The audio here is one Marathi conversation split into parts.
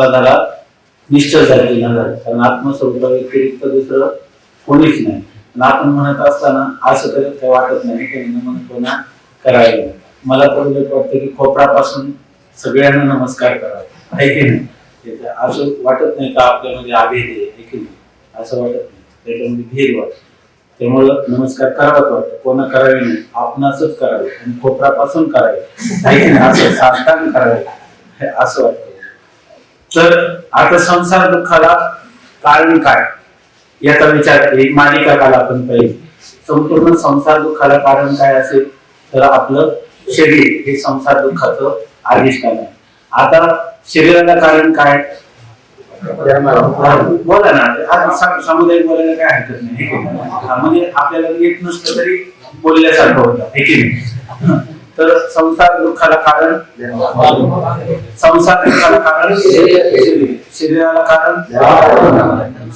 मला झाला निश्चय झाला, कारण आत्मस्वरूपा व्यतिरिक्त दुसरं कोणीच नाही. आपण म्हणत असताना असं तरी काही वाटत नाही की नमनपणा करायला. मला तर वाटतं की खोपरापासून सगळ्यांना नमस्कार करावा, आहे की नाही. असं वाटत नाही का आपल्यामध्ये आभेद आहे की नाही, असं वाटत नाही, त्याच्यामध्ये भेद वाटत. त्यामुळं नमस्कार करावाच वाटतं, कोणा करावे नाही, आपणासच करावे आणि खोपरापासून करावे, आहे की नाही, असं साष्टांग करावे असं वाटतं. तर आता संसार दुःखाला कारण काय याचा विचार, एक मालिका काल आपण पाहिली. संपूर्ण संसार दुःखाला कारण काय असेल तर आपलं शरीर हे संसार दुःखाचं अधिष्ठान आहे. आता शरीराला कारण काय बोला ना, सामुदायिक बोलायला काय हरकत नाही, म्हणजे आपल्याला येत नसलं तरी बोलल्यासारखं होतं, हे की नाही. तर संसार दुःखाला कारण, संसार दुःखाला कारण शरीराला कारण,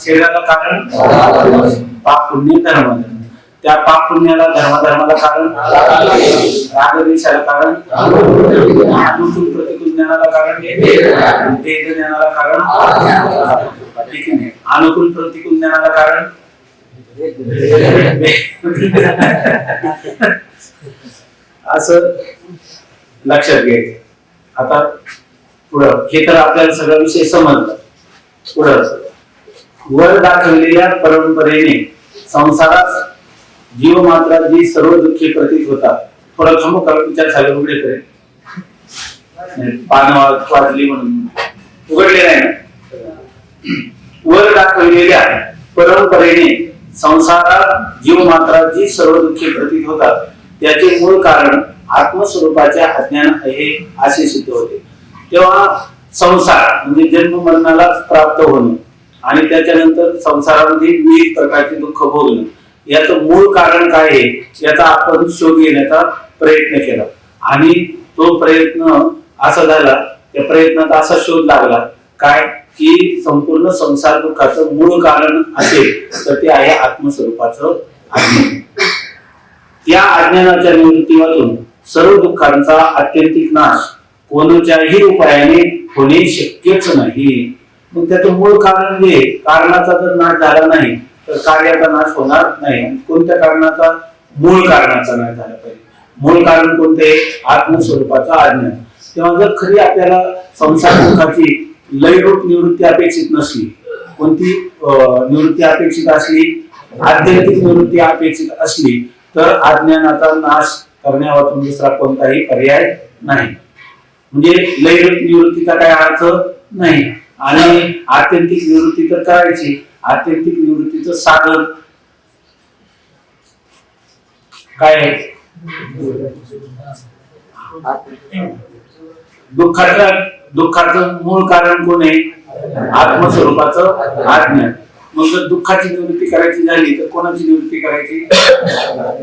शरीराला कारण पाप पुण्य धर्म, त्या पाप पुण्याला धर्माला कारण, रागद्वेषाला कारण, अनुकूल प्रतिकूल ज्ञानाला कारण, भेद ज्ञानाला कारण, ठीक आहे. अनुकूल प्रतिकूल ज्ञानाला कारण असं लक्षात घ्यायचं. आता पुढं हे तर आपल्याला सगळा विषय समजला. पुढं वर दाखवलेल्या परंपरेने संसारात जीव मात्र जी सर्व दुःखी प्रतीत होतात. थोडा थांबू का, विचार झाले उघडे करेल, पान वाजली म्हणून उघडले नाही ना. वर दाखवलेल्या परंपरेने संसारात जीव मात्र जी सर्व दुःखी प्रतीत होतात त्याचे मूळ कारण आत्मस्वरूपाच्या अज्ञान आहे असे सिद्ध होते. तेव्हा संसार म्हणजे जन्म मरणाला प्राप्त होणं आणि त्याच्यानंतर संसारामध्ये विविध प्रकारचे दुःख भोगणं, याचं मूळ कारण काय आहे याचा आपण शोध घेण्याचा प्रयत्न केला. आणि तो प्रयत्न असा झाला, त्या प्रयत्नात असा शोध लागला काय की संपूर्ण संसार दुःखाचं मूळ कारण असेल तर ते आहे आत्मस्वरूपाचं अज्ञान. या अज्ञानाच्या निवृत्तीवाचून सर्व दुःखांचा आत्यंतिक नाश कोणत्याही उपायाने होणे शक्यच नाही. मग त्याचं मूळ कारण जे, कारणाचा जर नाश झाला नाही तर कार्याचा नाश होणार नाही. कोणत्या कारणाचा? मूळ कारणाचा नाश झाला पाहिजे. मूळ कारण कोणते? आत्मस्वरूपाचा अज्ञान. तेव्हा जर खरी आपल्याला संसार दुःखाची लयरूप निवृत्ती अपेक्षित नसली, कोणती निवृत्ती अपेक्षित असली? आत्यंतिक निवृत्ती अपेक्षित असली तर अज्ञानाचा नाश करण्यावाचून दुसरा कोणताही पर्याय नाही. म्हणजे लयरूप निवृत्तीचा काय अर्थ नाही. आणि आत्यंतिक निवृत्ती तर करायची. आत्यंतिक निवृत्तीचं साधन काय आहे? दुःखाचं मूळ कारण कोण आहे? आत्मस्वरूपाचं अज्ञान. मग जर दुःखाची निवृत्ती करायची झाली तर कोणाची निवृत्ती करायची?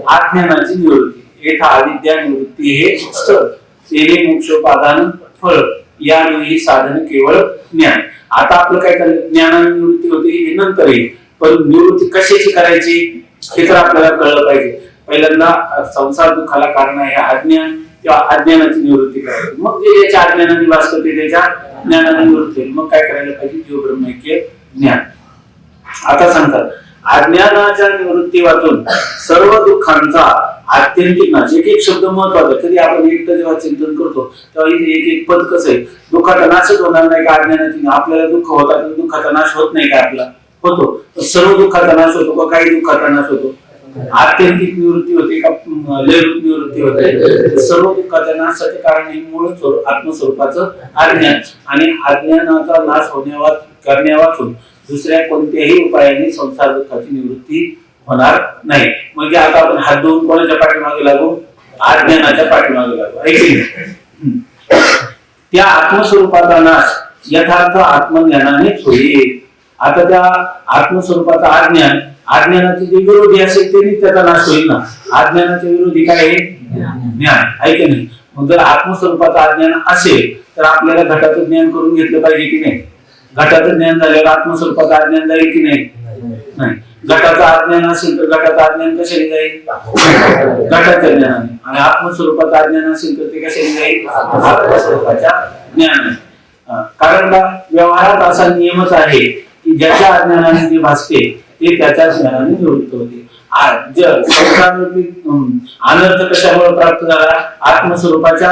अज्ञानाची निवृत्ती. येथा अविद्या निवृत्ती हे स्थळ, तेने मोक्षोपादान फळ, या ही साधन केवळ ज्ञान. आता आपलं काय चाललं? ज्ञानाने निवृत्ती होते हे नंतर येईल, पण निवृत्ती कशाची करायची हे तर आपल्याला कळलं पाहिजे. पहिल्यांदा संसार दुःखाला कारण आहे अज्ञान, किंवा अज्ञानाची निवृत्ती करायची. मग जे ज्याच्या अज्ञानाने वाचतं ते त्याच्या ज्ञानाने निवृत्ती होईल. मग काय करायला पाहिजे? जीव ब्रह्मैक्य ज्ञान. आता सांगतात अज्ञानाच्या निवृत्ती वाचून सर्व दुःखांचा आत्यंतिक नाश. एक एक शब्द महत्वाचा. कधी आपण एकटं जेव्हा चिंतन करतो तेव्हा इथे एक एक पद कसं आहे, दुःखाचा नाशच होणार नाही का अज्ञानाची? आपल्याला दुःख होतात तर दुःखाचा नाश होत नाही का? आपला होतो. सर्व दुःखाचा नाश होतो का काही दुःखाचा नाश होतो? आत्यंतिक निवृत्ती होते का लयरूप निवृत्ती होते? सर्व दुःखाच्या नाशाचे कारण हे मूळ आत्मस्वरूपाचं अज्ञान. आणि अज्ञानाचा नाश करण्यावाचून दुसऱ्या कोणत्याही उपायाने संसार दुःखाची निवृत्ती होणार नाही. म्हणजे आता आपण हात धुवून कोणाच्या पाठीमागे लागू? अज्ञानाच्या पाठीमागे लागू. त्या आत्मस्वरूपाचा नाश यथार्थ आत्मज्ञानानेच होईल. आता त्या आत्मस्वरूपाचा अज्ञान, अज्ञानाचे जे विरोधी असेल त्यांनी त्याचा नाश होईल ना. अज्ञानाचे विरोधी काय आहे? ज्ञान, आहे की नाही? मग जर आत्मस्वरूपाचा अज्ञान असेल तर आपल्याला घटाचं ज्ञान करून घेतलं पाहिजे की नाही? घटाचं ज्ञान झाल्यावर आत्मस्वरूपाचं अज्ञान जाईल की नाही? नाही. घटाचं अज्ञान असेल तर घटाचं अज्ञान कशाने जाईल? घटाच्या ज्ञानाने. आणि आत्मस्वरूपाचं अज्ञान असेल तर ते कशाने जाईल? आत्मस्वरूपाच्या ज्ञानाने. कारण का व्यवहारात असा नियमच आहे की ज्याच्या अज्ञानाने जे भासते ते त्याच्या ज्ञानाने निवृत्त होते. अनर्थ कशामुळे प्राप्त झाला? आत्मस्वरूपाच्या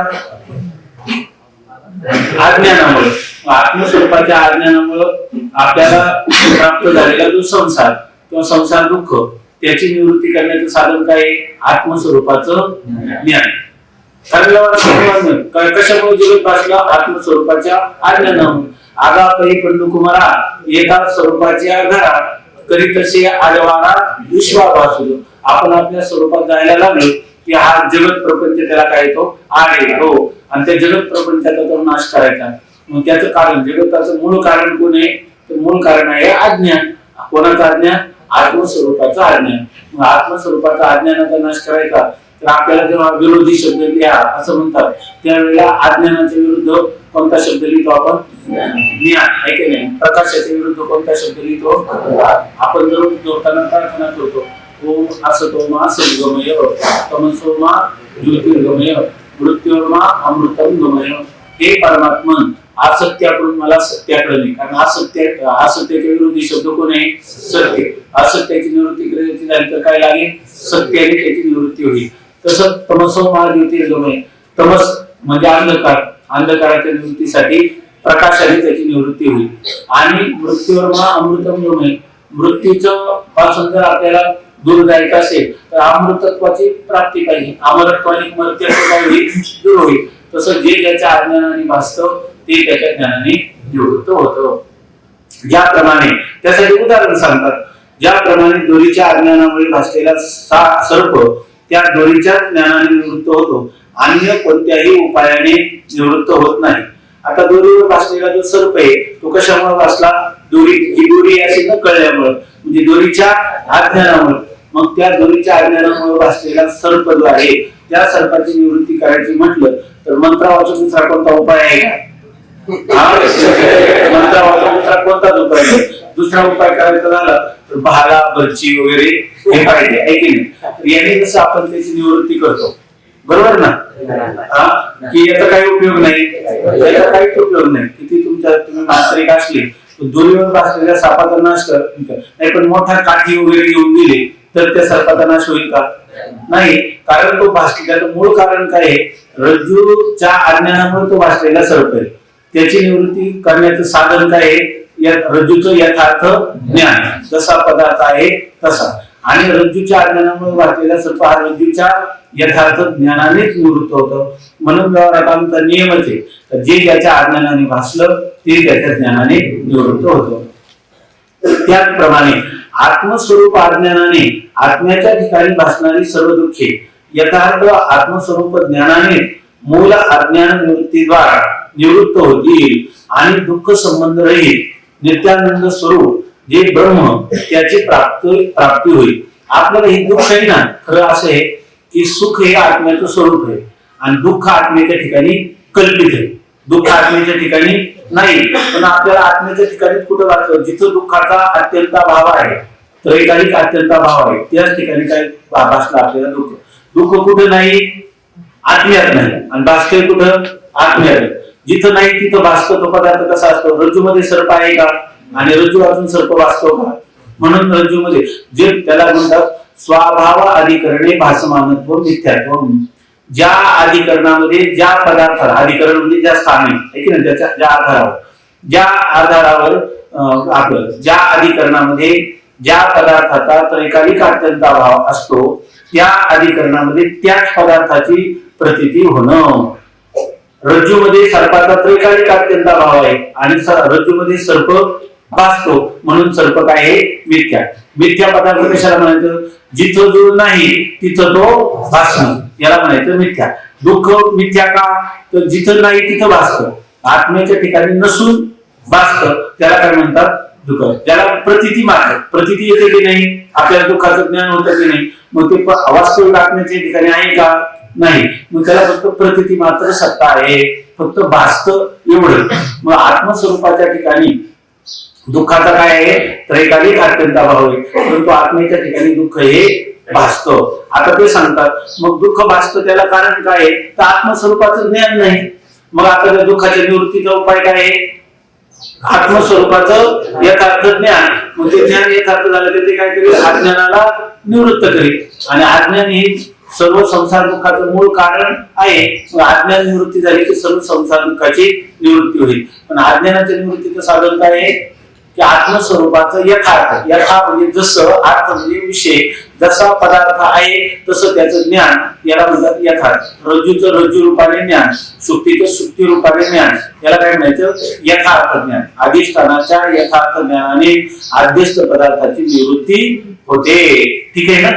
अज्ञानामुळे. आत्मस्वरूपाच्या अज्ञानामुळे आपल्याला प्राप्त झालेला जो संसार किंवा संसार दुःख त्याची निवृत्ती करण्याचं साधन काय? आत्मस्वरूपाचं ज्ञान. कशामुळे जगत भासलं? आत्मस्वरूपाच्या अज्ञानामुळे. आगा पै पंडू कुमारा एका स्वरूपाच्या घरात करी तसे आडवारा विश्वाभासू. आपण आपल्या स्वरूपात जायला लागलो की हा जगत प्रपंच त्याला काय येतो? आड येतो. आणि त्या जगत प्रपंचाचा तो नाश करायचा. मग त्याचं कारण, जगताचं मूळ कारण कोण आहे? तर मूळ कारण आहे अज्ञान. कोणाचं अज्ञान? आत्मस्वरूपाचं अज्ञान. मग आत्मस्वरूपाचा अज्ञानाचा नाश करायचा तर आपल्याला जेव्हा विरोधी शब्द लिहा असं म्हणतात त्यावेळेला अज्ञानाच्या विरुद्ध कोणता शब्द लिहितो आपण? ज्ञान. आहे की नाही? प्रकाशाच्या विरुद्ध कोणता शब्द लिहितो? आपण दररोज जोडताना प्रार्थना करतो, ओम असतोमा सद्गमय तमसोमा ज्योतिर्गमय मृत्योर्मा अमृतम गमय. हे परमात्मन असत्याकडून मला सत्याकडे नाही. कारण असत्याच्या विरोधी शब्द कोण आहे? सत्य. असत्याची निवृत्ती करायची झाली तर काय लागेल? सत्याने त्याची निवृत्ती होईल. तसं तमसोमा ज्योतिर्गमय. तमस म्हणजे अंधकार. अंधकाराच्या निवृत्तीसाठी प्रकाशाने त्याची निवृत्ती होईल. आणि मृत्यूर्मा अमृतम गमय. मृत्यूचं पासून जर आपल्याला दूर जायचं असेल तर अमृतत्वाची प्राप्ती पाहिजे. अमरत्वाने मर्त्यत्व काय होईल? दूर होईल. तसं जे ज्याच्या अज्ञानाने भासतं ते त्याच्या ज्ञानाने निवृत्त होतं. ज्याप्रमाणे त्यासाठी उदाहरण सांगतात, ज्याप्रमाणे दोरीच्या अज्ञानामुळे भासलेला सर्प त्या दोरीच्या ज्ञानाने निवृत्त होतो, अन्य कोणत्याही उपायाने निवृत्त होत नाही. आता दोरीवर भासलेला जो सर्प आहे तो कशामुळे भासला? ही दोरी अशी न कळल्यामुळे, म्हणजे दोरीच्या अज्ञानामुळे. मग त्या दोरीच्या अज्ञानामुळे भासलेला सर्प जो आहे त्या सर्पाची निवृत्ती करायची म्हटलं तर मंत्रावाचा दुसरा कोणता उपाय आहे का? मंत्रावाचा दुसरा कोणताच उपाय नाही. दुसरा उपाय करायचा झाला तर भाला बर्ची वगैरे हे पाहिजे. आहे की नाही? याने जसं आपण त्याची निवृत्ती करतो, बरोबर ना? की याचा काही उपयोग नाही, याचा काहीच उपयोग नाही. किती तुम्ही मांत्रिक असले दोरीवर भासलेल्या सापाचा नाश नाही, पण मोठा काठी वगैरे घेऊन दिले तर त्या सर्पाचा नाश होईल का? नाही. कारण तो भासलेला मूळ कारण काय आहे? रज्जूच्या अज्ञानामुळे तो भासलेला सर्प आहे. त्याची निवृत्ती करण्याचं साधन काय आहे? रज्जूचं यथार्थ ज्ञान. जसा पदार्थ आहे तसा. आणि रज्जूच्या अज्ञानामुळे भासलेला सर्प हा रज्जूच्या यथार्थ ज्ञानानेच निवृत्त होतं. म्हणून व्यवहारात आमचा नियमच आहे, जे ज्याच्या अज्ञानाने भासलं ते त्याच्या ज्ञानाने निवृत्त होतं. त्याचप्रमाणे आत्मस्वरूप अज्ञानाने आत्म्याच्या ठिकाणी भासणारी सर्व दुःखे यथार्थ आत्मस्वरूप ज्ञानाने मूल अज्ञान निवृत्तीद्वारा निवृत्त होतील आणि दुःख संबंध रहित नित्यानंद स्वरूप जे ब्रह्म त्याची प्राप्ती होईल. आपल्याला हे दुःख आहे ना, खरं असं आहे की सुख हे आत्म्याचं स्वरूप आहे आणि दुःख आत्म्याच्या ठिकाणी कल्पित आहे. दुःख आत्म्याच्या ठिकाणी नाही, पण आपल्याला आत्म्याच्या ठिकाणी कुठं वाटतं? जिथं दुःखाचा अत्यंत अभाव आहे, त्रैकालिक अत्यंत अभाव आहे, त्याच ठिकाणी काय भासलं आपल्याला दुःख. दुःख कुठं नाही? आत्म्यात नाही. आणि भासतंय कुठं? आत्म्यात. जिथं नाही तिथं भासतो. तो पदार्थ कसा असतो? रज्जूमध्ये सर्प आहे का? आणि रज्जू अजून सर्प भासतो का? म्हणून रज्जूमध्ये जे त्याला म्हणतात स्वभाव अधिकरणे भासमानत्व मिथ्यात्व. ज्या अधिकरणामध्ये ज्या पदार्थाला, अधिकरण म्हणजे ज्या स्थानी आहे की नाही, त्याच्या ज्या आधारावर आपलं ज्या अधिकरणामध्ये ज्या पदार्थाचा त्रैकालिक अत्यंत अभाव असतो त्या अधिकरणामध्ये त्याच पदार्थाची प्रतीती होणं. रज्जूमध्ये सर्पाचा त्रैकालिक अत्यंत अभाव आहे आणि रज्जूमध्ये सर्प भासतो, म्हणून सर्प काय आहे? मिथ्या. मिथ्या पदार्थ कशाला म्हणायचं? जिथं जो नाही तिथं तो भासणं, याला म्हणायचं मिथ्या. दुःख मिथ्या का? तर जिथं नाही तिथं भासतं. आत्म्याच्या ठिकाणी नसून भासतं, त्याला काय म्हणतात? दुःख. ज्याला प्रतीती मात्र प्रतीती येते की नाही, आपल्याला दुःखाचं ज्ञान होतं की नाही, मग ते वास्तविक आत्म्याच्या ठिकाणी आहे का? नाही. मग त्याला फक्त प्रतीती मात्र सत्ता आहे, फक्त भासतं एवढं. मग आत्मस्वरूपाच्या ठिकाणी दुःखाचा काय आहे? त्रैकालिक अत्यंत अभाव आहे, परंतु आत्म्याच्या ठिकाणी दुःख हे भासतं. आता ते सांगतात मग दुःख भासतं त्याला कारण काय आहे? तर आत्मस्वरूपाचं ज्ञान नाही. मग आता त्या दुःखाच्या निवृत्तीचा उपाय काय आहे? आत्मस्वरूपाचं यथार्थ ज्ञान. मग ते ज्ञान यथार्थ झालं तर ते काय करेल? अज्ञानाला निवृत्त करेल. आणि अज्ञान हे सर्व संसार दुःखाचं मूळ कारण आहे. अज्ञान निवृत्ती झाली की सर्व संसार दुःखाची निवृत्ती होईल. पण अज्ञानाच्या निवृत्तीचं साधन काय आहे? की आत्मस्वरूपाचं यथार्थ. यथा म्हणजे जसं, अर्थ म्हणजे विषय, जसा पदार्थ आहे तसं त्याचं ज्ञान, याला म्हणतात यथार्थ. रज्जूचं रज्जू रूपाने ज्ञान, सुक्तीचं सुक्ती रूपाने ज्ञान, याला काय म्हणायचं? यथार्थ ज्ञान. अधिष्ठानाच्या यथार्थ ज्ञानाने आद्यस्थ पदार्थाची निवृत्ती होते. ठीक आहे ना?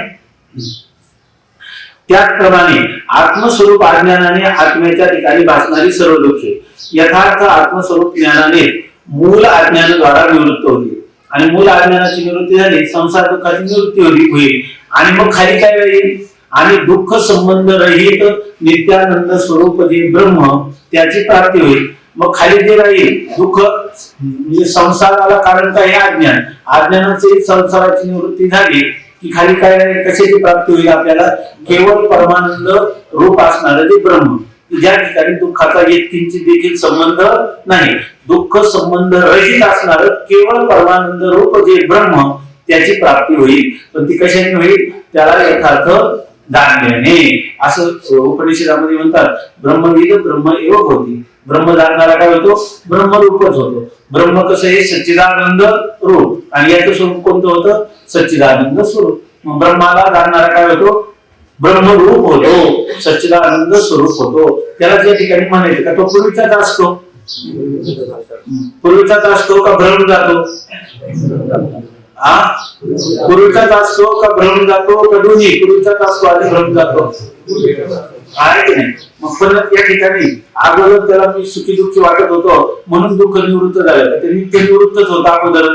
त्याचप्रमाणे आत्मस्वरूप अज्ञानाने आत्म्याच्या ठिकाणी भासणारी सर्व दुःखे यथार्थ आत्मस्वरूप ज्ञानाने मूल अज्ञानाद्वारा निवृत्त होते. आणि मूल अज्ञानाची निवृत्ती झाली, संसार दुःखाची निवृत्ती होईल. आणि मग खाली काय राहील? आणि दुःख संबंध रहित नित्यानंद स्वरूप जे ब्रह्म, त्याची प्राप्ती होईल. मग खाली जे राहील दुःख म्हणजे संसाराला कारण काय? अज्ञान. अज्ञानाची संसाराची निवृत्ती झाली की खाली काय राहील? कशाची प्राप्ती होईल आपल्याला? केवळ परमानंद रूप असणारं जे ब्रह्म, ज्या ठिकाणी दुःखाचा येतकिंचित देखील संबंध नाही, दुःख संबंध रहित असणारं केवळ परमानंद रूप जे ब्रह्म, त्याची प्राप्ती होईल. पण ती कशाने होईल? त्याला यथार्थ जाणल्याने. असं उपनिषदामध्ये म्हणतात, ब्रह्मविद ब्रह्म एव होती. ब्रह्म जाणणारा काय होतो? ब्रह्मरूपच होतो. ब्रह्म कसं आहे? सच्चिदानंद रूप. आणि याचं स्वरूप कोणतं होतं? सच्चिदानंद स्वरूप. मग ब्रह्माला जाणणारा काय होतो? ब्रह्मरूप होतो, सच्चिदानंद स्वरूप होतो. त्याला त्या ठिकाणी म्हणायचं का तो पूर्वीचाच असतो? पूर्वीचाच असतो का भ्रम जातो? पूर्वीचाच असतो का भ्रम जातो? का दोन्ही? पूर्वीचाच असतो आणि भ्रम जातो, आहे की नाही? मग पण या ठिकाणी अगोदर त्याला मी सुखी दुःखी वाटत होतो म्हणून दुःख निवृत्त झालं, ते नित्य निवृत्तच होतं अगोदर.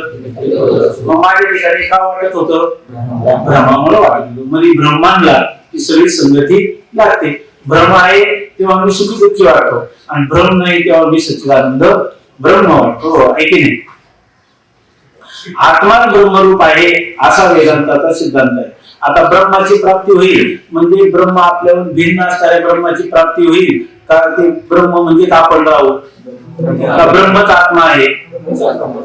मग माझ्या ठिकाणी का वाटत होतं? भ्रमामुळे वाटत होतं. म्हणजे ब्रह्मांना ती सगळी संगती लागते. भ्रम आहे तेव्हा मी सुखी दुःखी वाटतो, आणि भ्रम नाही तेव्हा मी सच्चिदानंद ब्रह्म वाटतो, आहे की नाही? आत्मा ब्रह्मरूप आहे असा वेदांताचा सिद्धांत आहे. आता ब्रह्माची प्राप्ती होईल म्हणजे ब्रह्म आपल्याहून भिन्न असणाऱ्या ब्रह्माची प्राप्ती होईल का? ते ब्रह्म म्हणजे आपण राहू का? ब्रह्मच आत्मा आहे,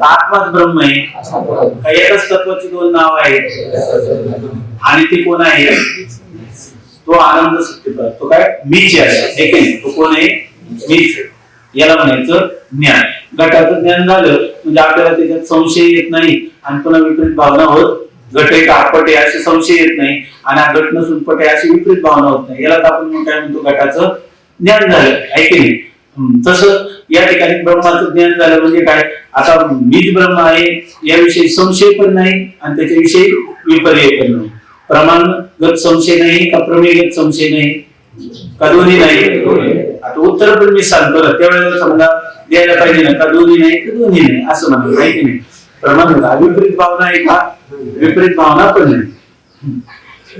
आत्माच ब्रह्म आहे का? एकच तत्वाची दोन नाव आहेत, आणि ते कोण आहे? तो आनंद सत्य, तो काय? मीच आहे. तो कोण आहे? मीच. याला म्हणायचं ज्ञान. घटाचं ज्ञान झालं म्हणजे आपल्याला त्याच्यात संशय येत नाही, आणि पुन्हा विपरीत भावना होत, घट आहे का आपट आहे असे संशय येत नाही, आणि हा घट नसून पट आहे अशी विपरीत भावना होत नाही. याला आपण काय म्हणतो? घटाचं ज्ञान झालं, आहे की नाही? तसं या ठिकाणी ब्रह्माचं ज्ञान झालं म्हणजे काय? आता मीच ब्रह्म आहे याविषयी संशय पण नाही, आणि त्याच्याविषयी विपर्य पण नाही. प्रमाणगत संशय नाही का प्रमेयगत संशय नाही का? दोन्ही नाही. आता उत्तर पण मी सांगतो, त्यावेळेला समजा द्यायला पाहिजे ना, का दोन्ही नाही का दोन्ही नाही असं म्हणतो, आहे की नाही? प्रमाण विपरीत भावना आहे का? विपरीत भावना पण नाही.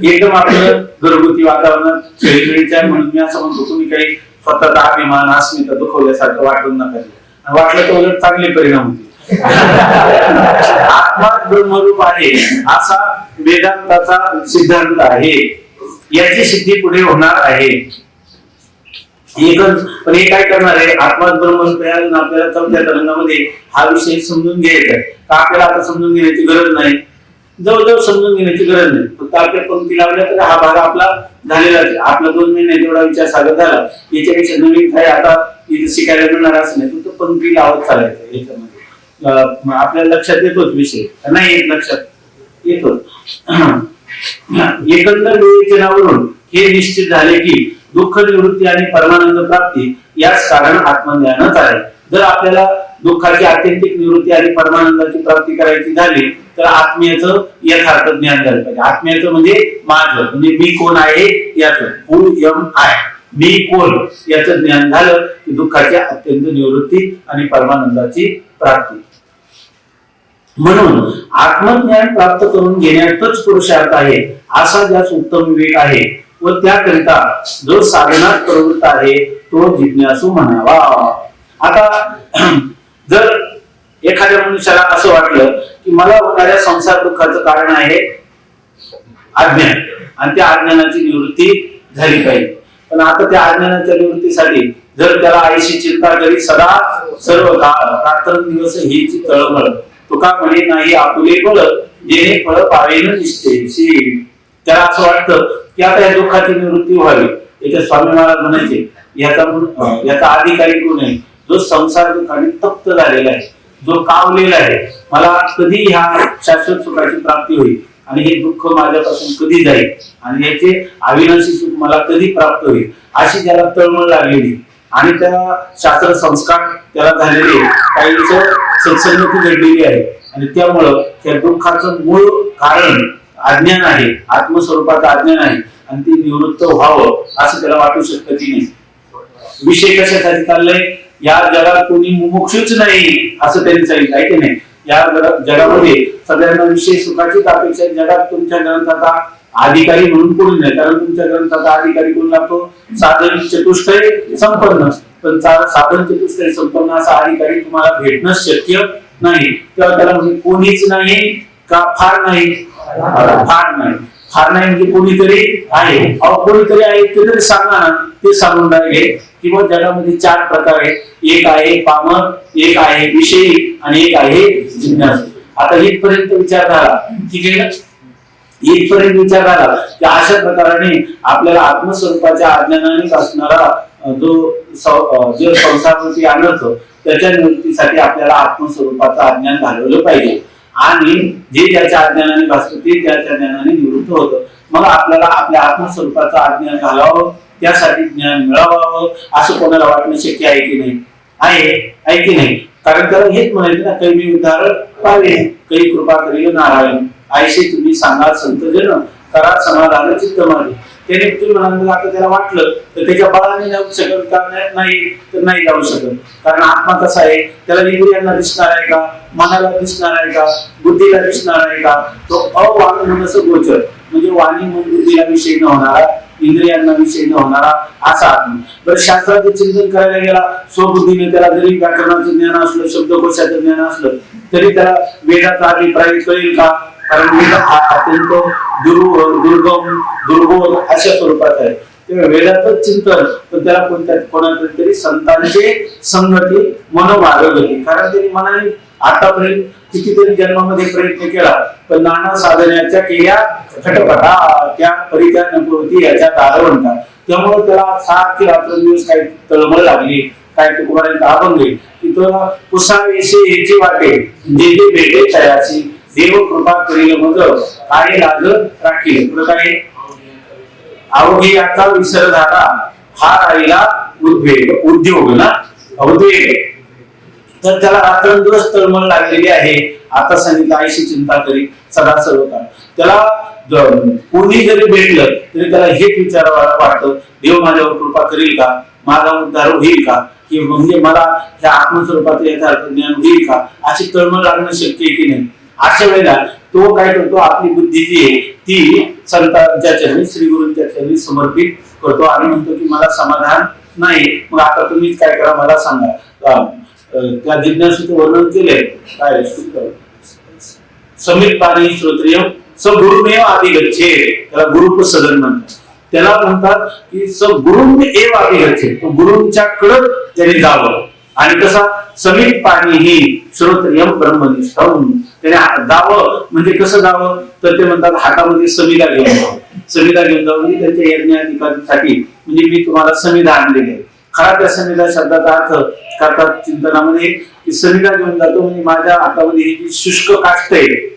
एकदम आपलं घरगुती वातावरणात खेळीमेळीच्या, म्हणून मी असं म्हणतो, तुम्ही काही स्वतःचा अभिमान अस्मिता दुखवल्यासारखं वाटून नका. वाटलं तर उलट चांगले परिणाम होते. आत्मा ब्रह्मरूप आहे असा वेदांताचा सिद्धांत आहे. याची सिद्धी पुढे होणार आहे. पण हे काय करणार आहे? आत्मा ब्रह्मरूप आहे आणि आपल्याला चौथ्या तरंगामध्ये हा विषय समजून घ्यायचा आहे का? आपल्याला आता समजून घेण्याची गरज नाही, जवळजवळ समजून घेण्याची गरज नाही. फक्त आपल्या पंक्ती लावल्या तर हा भाग आपला झालेला आहे. आपला 2 महिने जेवढा विचार सागर झाला, याच्यापेक्षा नवीन काय आता इथे शिकायला मिळणार असं नाही. फक्त पंक्ती लावत चालायचं. याच्यामध्ये आपल्याला लक्षात येतोच विषय, नाही येत लक्षात येतो. एकंदर विवेचनावरून हे निश्चित झाले की दुःख निवृत्ती आणि परमानंद प्राप्ती याच कारण आत्मज्ञानच आहे. जर आपल्याला दुःखाची आत्यंतिक निवृत्ती आणि परमानंदाची प्राप्ती करायची झाली तर आत्म्याचं यथार्थ ज्ञान झालं पाहिजे. आत्म्याचं म्हणजे माझं, म्हणजे मी कोण आहे याचं, हू एम आय, मी कोण याचं ज्ञान झालं की दुःखाची अत्यंत निवृत्ती आणि परमानंदाची प्राप्ती. म्हणून आत्मज्ञान प्राप्त करून घेण्यातच पुरुषार्थ आहे असा ज्यास उत्तम विवेक आहे व त्याकरिता जो साधनात प्रवृत्त आहे तो जिज्ञासू म्हणावा. आता जर एखाद्या मनुष्याला असं वाटलं की मला होणाऱ्या संसार दुःखाचं कारण आहे अज्ञान, आणि त्या अज्ञानाची निवृत्ती झाली पाहिजे, पण आता त्या अज्ञानाच्या निवृत्तीसाठी जर त्याला आईशी चिंता करी सदा सर्व काळ रात्रंदिवस हीच तळमळ. तुका म्हणे नाही आपुले फळ जेणे फळ पावेन निश्चयशी. त्याला असं वाटतं की आता या दुःखाची निवृत्ती व्हावी. याच्या स्वामी महाराज म्हणायचे याचा अधिकारी कोण आहे? जो संसार दुःखाने तप्त झालेला आहे, जो कावलेला आहे. मला कधी ह्या शाश्वत सुखाची प्राप्ती होईल आणि हे दुःख माझ्यापासून कधी जाईल आणि याचे अविनाशी सुख मला कधी प्राप्त होईल, अशी त्याला तळमळ लागलेली आणि त्या शास्त्र संस्कार त्याला झालेले काहीच सत्संगती घडलेली आहे. आणि त्यामुळं त्या दुःखाचं मूळ कारण अज्ञान आहे, आत्मस्वरूपाचं अज्ञान आहे आणि ती निवृत्त व्हावं असं त्याला वाटू शकतं की नाही. विषय कशासाठी चाललंय? या जगात कोणी मुमुक्षूच नाही असं त्यांनी सांगितलं आहे की नाही. या जगामध्ये सगळ्यांना विषय सुखाचीच अपेक्षा. जगात तुमच्या ग्रंथाचा अधिकारी म्हणून कोणी नाही, कारण तुमच्या ग्रंथाचा अधिकारी कोण लागतो? साधन चतुष्टय संपन्न. पण साधन चतुष्टय संपन्न असा अधिकारी तुम्हाला भेटणं शक्य नाही. तेव्हा त्याला म्हणजे कोणीच नाही का? फार नाही. फार नाही. फार नाही म्हणजे कोणीतरी आहे. कोणीतरी आहे ते तरी सांगा ना. ते सांगून राहिले की मग जगामध्ये 4 प्रकार आहेत. एक आहे पामर, एक आहे विषयी आणि एक आहे जिज्ञासू. आता इथपर्यंत विचार झाला ठीक आहे ना. इथपर्यंत विचार झाला की अशा प्रकाराने आपल्याला आत्मस्वरूपाच्या अज्ञानाने असणारा जो संसारवरती अनर्थ त्याच्या निवृत्तीसाठी आपल्याला आत्मस्वरूपाचं अज्ञान घालवलं पाहिजे. आणि जे ज्याच्या अज्ञानाने भासतं ते त्याच्या ज्ञानाने निवृत्त होतं. मग आपल्याला आपल्या आत्मस्वरूपाचं अज्ञान घालावं, त्यासाठी ज्ञान मिळावं असं कोणाला वाटणं शक्य आहे की नाही? आहे की नाही? कारण त्याला हेच म्हणायचं ना, काही मी उदाहरण पाहिले काही कृपा करील नारायण आयशी तुम्ही सांगा संत जन करा समाधान चित्त माझे. त्याने तुम्ही म्हणाल आता त्याला वाटलं तर त्याच्या बळाने जाऊ शकत का? नाही तर नाही जाऊ शकत. कारण आत्मा कसा आहे? त्याला इंद्रियांना दिसणार आहे का? मनाला दिसणार आहे का? बुद्धीला दिसणार आहे का? तो अवाङ्मनस गोचर म्हणजे वाणी मन बुद्धीला विषय न होणारा, इंद्रियांना विषय न होणारा असा आत्मा. बरं, शास्त्राचं चिंतन करायला गेला स्वबुद्धीने, त्याला जरी व्याकरणाचं ज्ञान असलं, शब्दकोशाचं ज्ञान असलं तरी त्याला वेदाचा अभिप्राय कळेल का? कारण वेद हा अत्यंत दुर्बोध अशा स्वरूपात आहे. तेव्हा वेदाचं चिंतन तर त्याला कोणाकडे तरी संतांचे संगती मनोमार्गगती. कारण त्यांनी मनाने आतापर्यंत कितीतरी जन्मामध्ये प्रयत्न केला पण नाना साधण्याच्या केल्या खटपटा त्या परित्या नको होती याच्या दारवंता. त्यामुळे त्याला सारखी रात्रंदिवस काही तळमळ लागली, काय तुकोबारांत अभंग की तुला पुसावेशी याची वाटे जे जे भेटे तयाची देव कृपा करील मग काय लाज राखील. काय अवघी याचा विसर झाला हा राहिला उद्योग ना उद्वेग. तर त्याला रात्रंदिवस तळमळ लागलेली आहे. आता सांगितलं आईशी चिंता करी सदा सर्व काळ. त्याला कोणी जरी भेटलं तरी त्याला हेच विचार वाटतं देव माझ्यावर कृपा करील का? माझा उद्धार होईल का? की म्हणजे मला ह्या आत्मस्वरूपाचं यथार्थ ज्ञान होईल का? अशी तळमळ लागणं शक्य आहे की नाही? अशा वेळेला तो काय करतो? आपली बुद्धी जी आहे ती संतांच्या चरणी श्री गुरूंच्या चरणी समर्पित करतो आणि म्हणतो की मला समाधान नाही. मग आता तुम्हीच काय करा मला सांगा. त्या जिज्ञासूचं वर्णन केलंय काय? समित पाणी श्रोत्रिय स गुरुमेव अधिगच्छे. त्याला गुरुपसदन म्हणतात. त्याला म्हणतात की स गुरुम एव अधिगच्छे. तो गुरूंच्या कडे त्याने जावं. आणि कसा? समित पाणी ही श्रोत्रियम ब्रह्मनिष्ठम. त्याने जावं म्हणजे कसं जावं? तर ते म्हणतात हातामध्ये समिधा घेऊन जावं. समिधा घेऊन जावं म्हणजे त्यांच्या यज्ञाधिकारासाठी म्हणजे मी तुम्हाला समिधा आणलेली आहे. खरा त्या समिधा शब्दाचा अर्थ करतात चिंतनामध्ये की समिधा घेऊन जातो म्हणजे माझ्या हातामध्ये ही जी शुष्क काष्ट आहे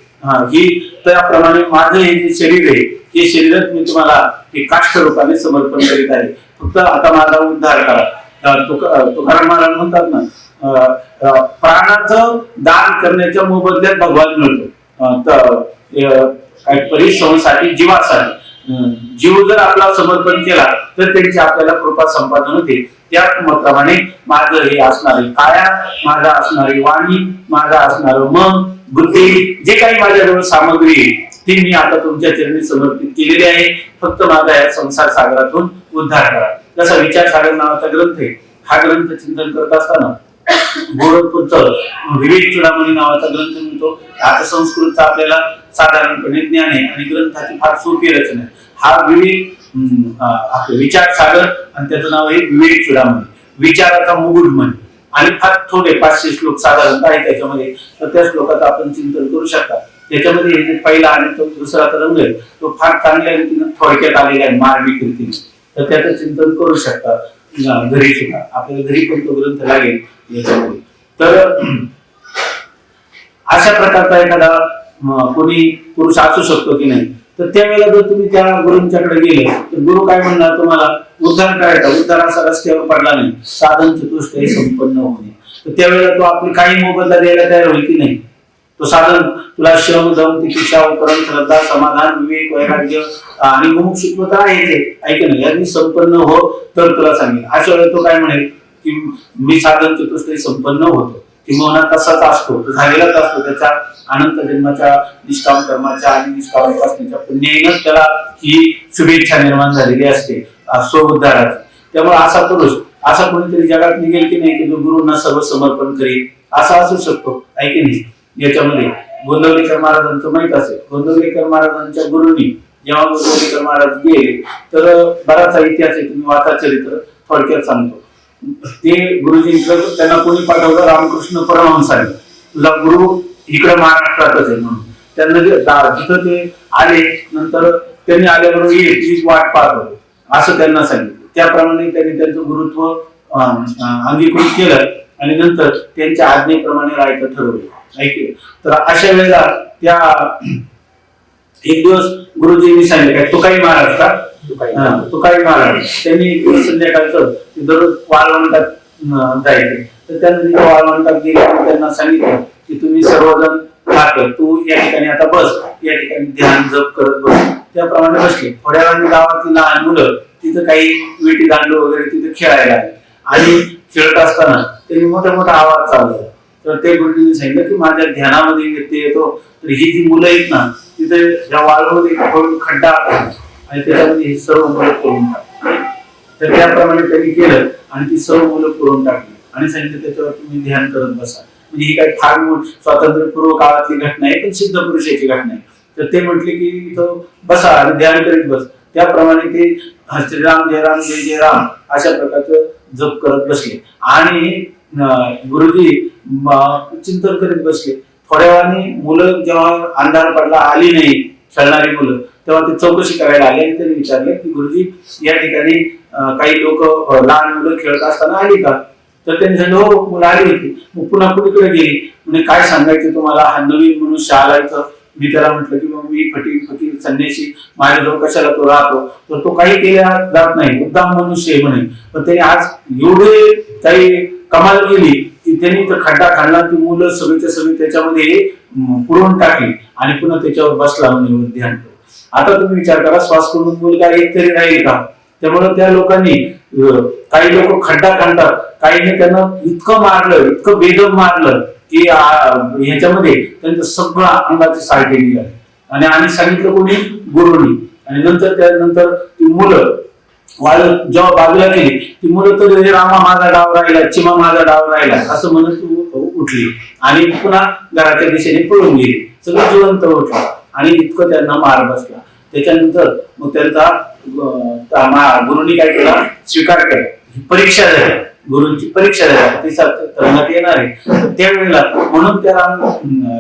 ही त्याप्रमाणे माझं हे जे शरीर आहे हे शरीरच मी तुम्हाला हे काष्ट रूपाने समर्पण करीत आहे. फक्त आता माझा उद्धार करा. तुकाराम महाराज म्हणतात ना प्राणाचं दान करण्याच्या मोबदल्यात भगवान मिळतो. काही परिश्रमासाठी जीवासाठी जीव जर आपला समर्पण केला तर त्यांची आपल्याला कृपा संपादन होते. त्याप्रमाणे माझं हे असणारे काया, माझा असणारी वाणी, माझा असणार मन बुद्धी जे काही माझ्याजवळ सामग्री ती मी आता तुमच्या चरणी समर्पित केलेली आहे. फक्त माझा या संसार सागरातून उद्धार करा. जसा विचार सागर नावाचा ग्रंथ आहे. हा ग्रंथ चिंतन करत असताना गोरखपूरचं विवेक चुडामणी नावाचा ग्रंथ मिळतो. आता संस्कृतचा आपल्याला साधारणपणे ज्ञान आहे आणि ग्रंथाची फार सोपी रचना आहे. हा विवेक विचार सागर आणि त्याचं नाव आहे विवेक चुडामणी. विचाराचा मुकुट म्हणे, आणि फार थोडे 500 श्लोक साधारणतः आहे त्याच्यामध्ये. तर त्या श्लोकाचं आपण चिंतन करू शकता. त्याच्यामध्ये हे पहिला आणि तो दुसरा तरंग आहे तो फार चांगल्या रीतीने थोडक्यात आलेला आहे मार्मिक रीतीने. तर त्याचं चिंतन करू शकता घरी सुद्धा. आपल्याला घरी पण तो ग्रंथ लागेल याच्यामध्ये. तर अशा प्रकारचा एखादा कोणी पुरुष असू शकतो की नाही. तर त्यावेळेला जर तुम्ही त्या गुरूंच्याकडे गेले तर गुरु काय म्हणणार तुम्हाला, उद्धार करायचा. उद्धार असा रस्त्यावर पडला नाही, साधन चतुष्ट हे संपन्न होणे. तर त्यावेळेला तो आपली काही मोबदला द्यायला तयार होईल की नाही. तो साधन तुला श्रम दम तितिक्षा उपकरण श्रद्धा समाधान विवेक वैराग्य आणि मुमुक्षुत्व तर आहे ऐक ना, यांनी संपन्न हो तर तुला सांगेल. अशा वेळेला तो काय म्हणेल की मी साधन चतुष्ट हे संपन्न होतो, किंवा तसाच असतो, झालेलाच असतो. त्याच्या अनंत जन्माच्या निष्काम कर्माच्या आणि निष्काम उपासनेच्या पुण्यानेच त्याला ही शुभेच्छा निर्माण झालेली असते स्वउद्धाराची. त्यामुळे असा पुरुष असा कोणीतरी जगात निघेल की नाही की जो गुरूंना सर्व समर्पण करेल, असा असू शकतो आहे की नाही. याच्यामध्ये गोंदवलेकर महाराजांचं माहित असेल, गोंदवलेकर महाराजांच्या गुरूंनी जेव्हा गोंदवलेकर महाराज गेले तर बराचसा इतिहास आहे, तुम्ही वाचा चरित्र, थोडक्यात सांगतो. ते गुरुजींकडे त्यांना कोणी पाठवलं, रामकृष्ण परमहंसाने. तुझा गुरु इकडे महाराष्ट्रातच आहे म्हणून त्यांना जिथं ते आले नंतर त्यांनी आल्याबरोबर तुझी वाट पाहत होते असं त्यांना सांगितलं. त्याप्रमाणे त्यांनी त्यांचं गुरुत्व अंगीकृत केलं आणि नंतर त्यांच्या आज्ञेप्रमाणे राहायचं ठरवलं ऐकलं. तर अशा वेळेला त्या एक दिवस गुरुजींनी सांगितलं तुकाई महाराज का, तुकाई महाराज त्यांनी संध्याकाळचं दररोज वाळवंटात जायचे. तर त्यांना तिथे वाळवंटात गेले आणि त्यांना सांगितलं की तुम्ही सर्वजण तू या ठिकाणी आता बस, या ठिकाणी ध्यान जप करत बस. त्याप्रमाणे बसले. थोड्या वेळाने गावातली लहान मुलं तिथं काही विटी दांडू वगैरे तिथे खेळायला आले आणि खेळत असताना त्यांनी मोठा मोठा आवाज चालवला. तर ते गुरुजींनी सांगितलं की माझ्या ध्यानामध्ये व्यत्यय येतो, तर ही जी मुलं आहेत ना तिथे ज्या वाळूमध्ये खड्डा आणि त्याच्यामध्ये ही सर्व मुलं करून टाकली. तर त्याप्रमाणे त्यांनी केलं आणि ती सर्व मुलं पुरवून टाकली आणि सांगितलं त्याच्यावर तुम्ही ध्यान करत बसा. म्हणजे ही काही फार स्वातंत्र्यपूर्व काळातली घटना आहे, पण सिद्ध पुरुषाची घटना आहे. तर ते म्हटले की इथं बसा आणि ध्यान करीत बस. त्याप्रमाणे ते श्रीराम जय राम जय जय राम अशा प्रकारचं जप करत बसले आणि गुरुजी चिंतन करीत बसले. थोड्या वेळाने मुलं जेव्हा अंधार पडला आली नाही खेळणारी मुलं, तेव्हा ते चौकशी करायला आले आणि त्यांनी विचारले की गुरुजी या ठिकाणी काही लोक लहान मुलं खेळत असताना आली का. तर त्यांनी सांगितलं हो मुलं आली होती. मग पुन्हा कुठेकडे गेली म्हणजे काय सांगायचं तुम्हाला, हा नवीन मनुष्य आला इथं. मी त्याला म्हटलं की मग मी फकीर संन्यासी माझ्याजवळ कशाला तो राहतो, तर तो काही केल्या जात नाही, मुद्दाम मनुष्य आहे म्हणे. पण त्याने आज एवढे काही कमाल केली की त्यांनी तर खड्डा खाल्ला, ती मुलं सगळीच्या सगळी त्याच्यामध्ये पुरवून टाकली आणि पुन्हा त्याच्यावर बसला म्हणे ध्यान करू. आता तुम्ही विचार करा श्वास करून मुलगा एक तरी राहील का. त्यामुळे त्या लोकांनी काही लोक खड्डा खांडतात, काहीने त्यांना इतकं मारलं, इतकं बेदम मारलं की ह्याच्यामध्ये त्यांचं सगळं अंगाची सारखे निघाले आणि सांगितलं कोणी गुरुनी. आणि त्यानंतर ती मुलं जेव्हा बाजूला केली ती मुलं तर रामा माझा डाव राहिला, चिमा माझा डाव राहिला असं म्हणत उठली आणि पुन्हा घराच्या दिशेने पळून गेली. सगळं जिवंत उठलं आणि इतकं त्यांना मार बसला. त्याच्यानंतर मग त्यांचा गुरुनी काय केला, स्वीकार केला. परीक्षा झाली, गुरुंची परीक्षा झाली, ती तरंगात येणार आहे. त्यावेळेला म्हणून त्याला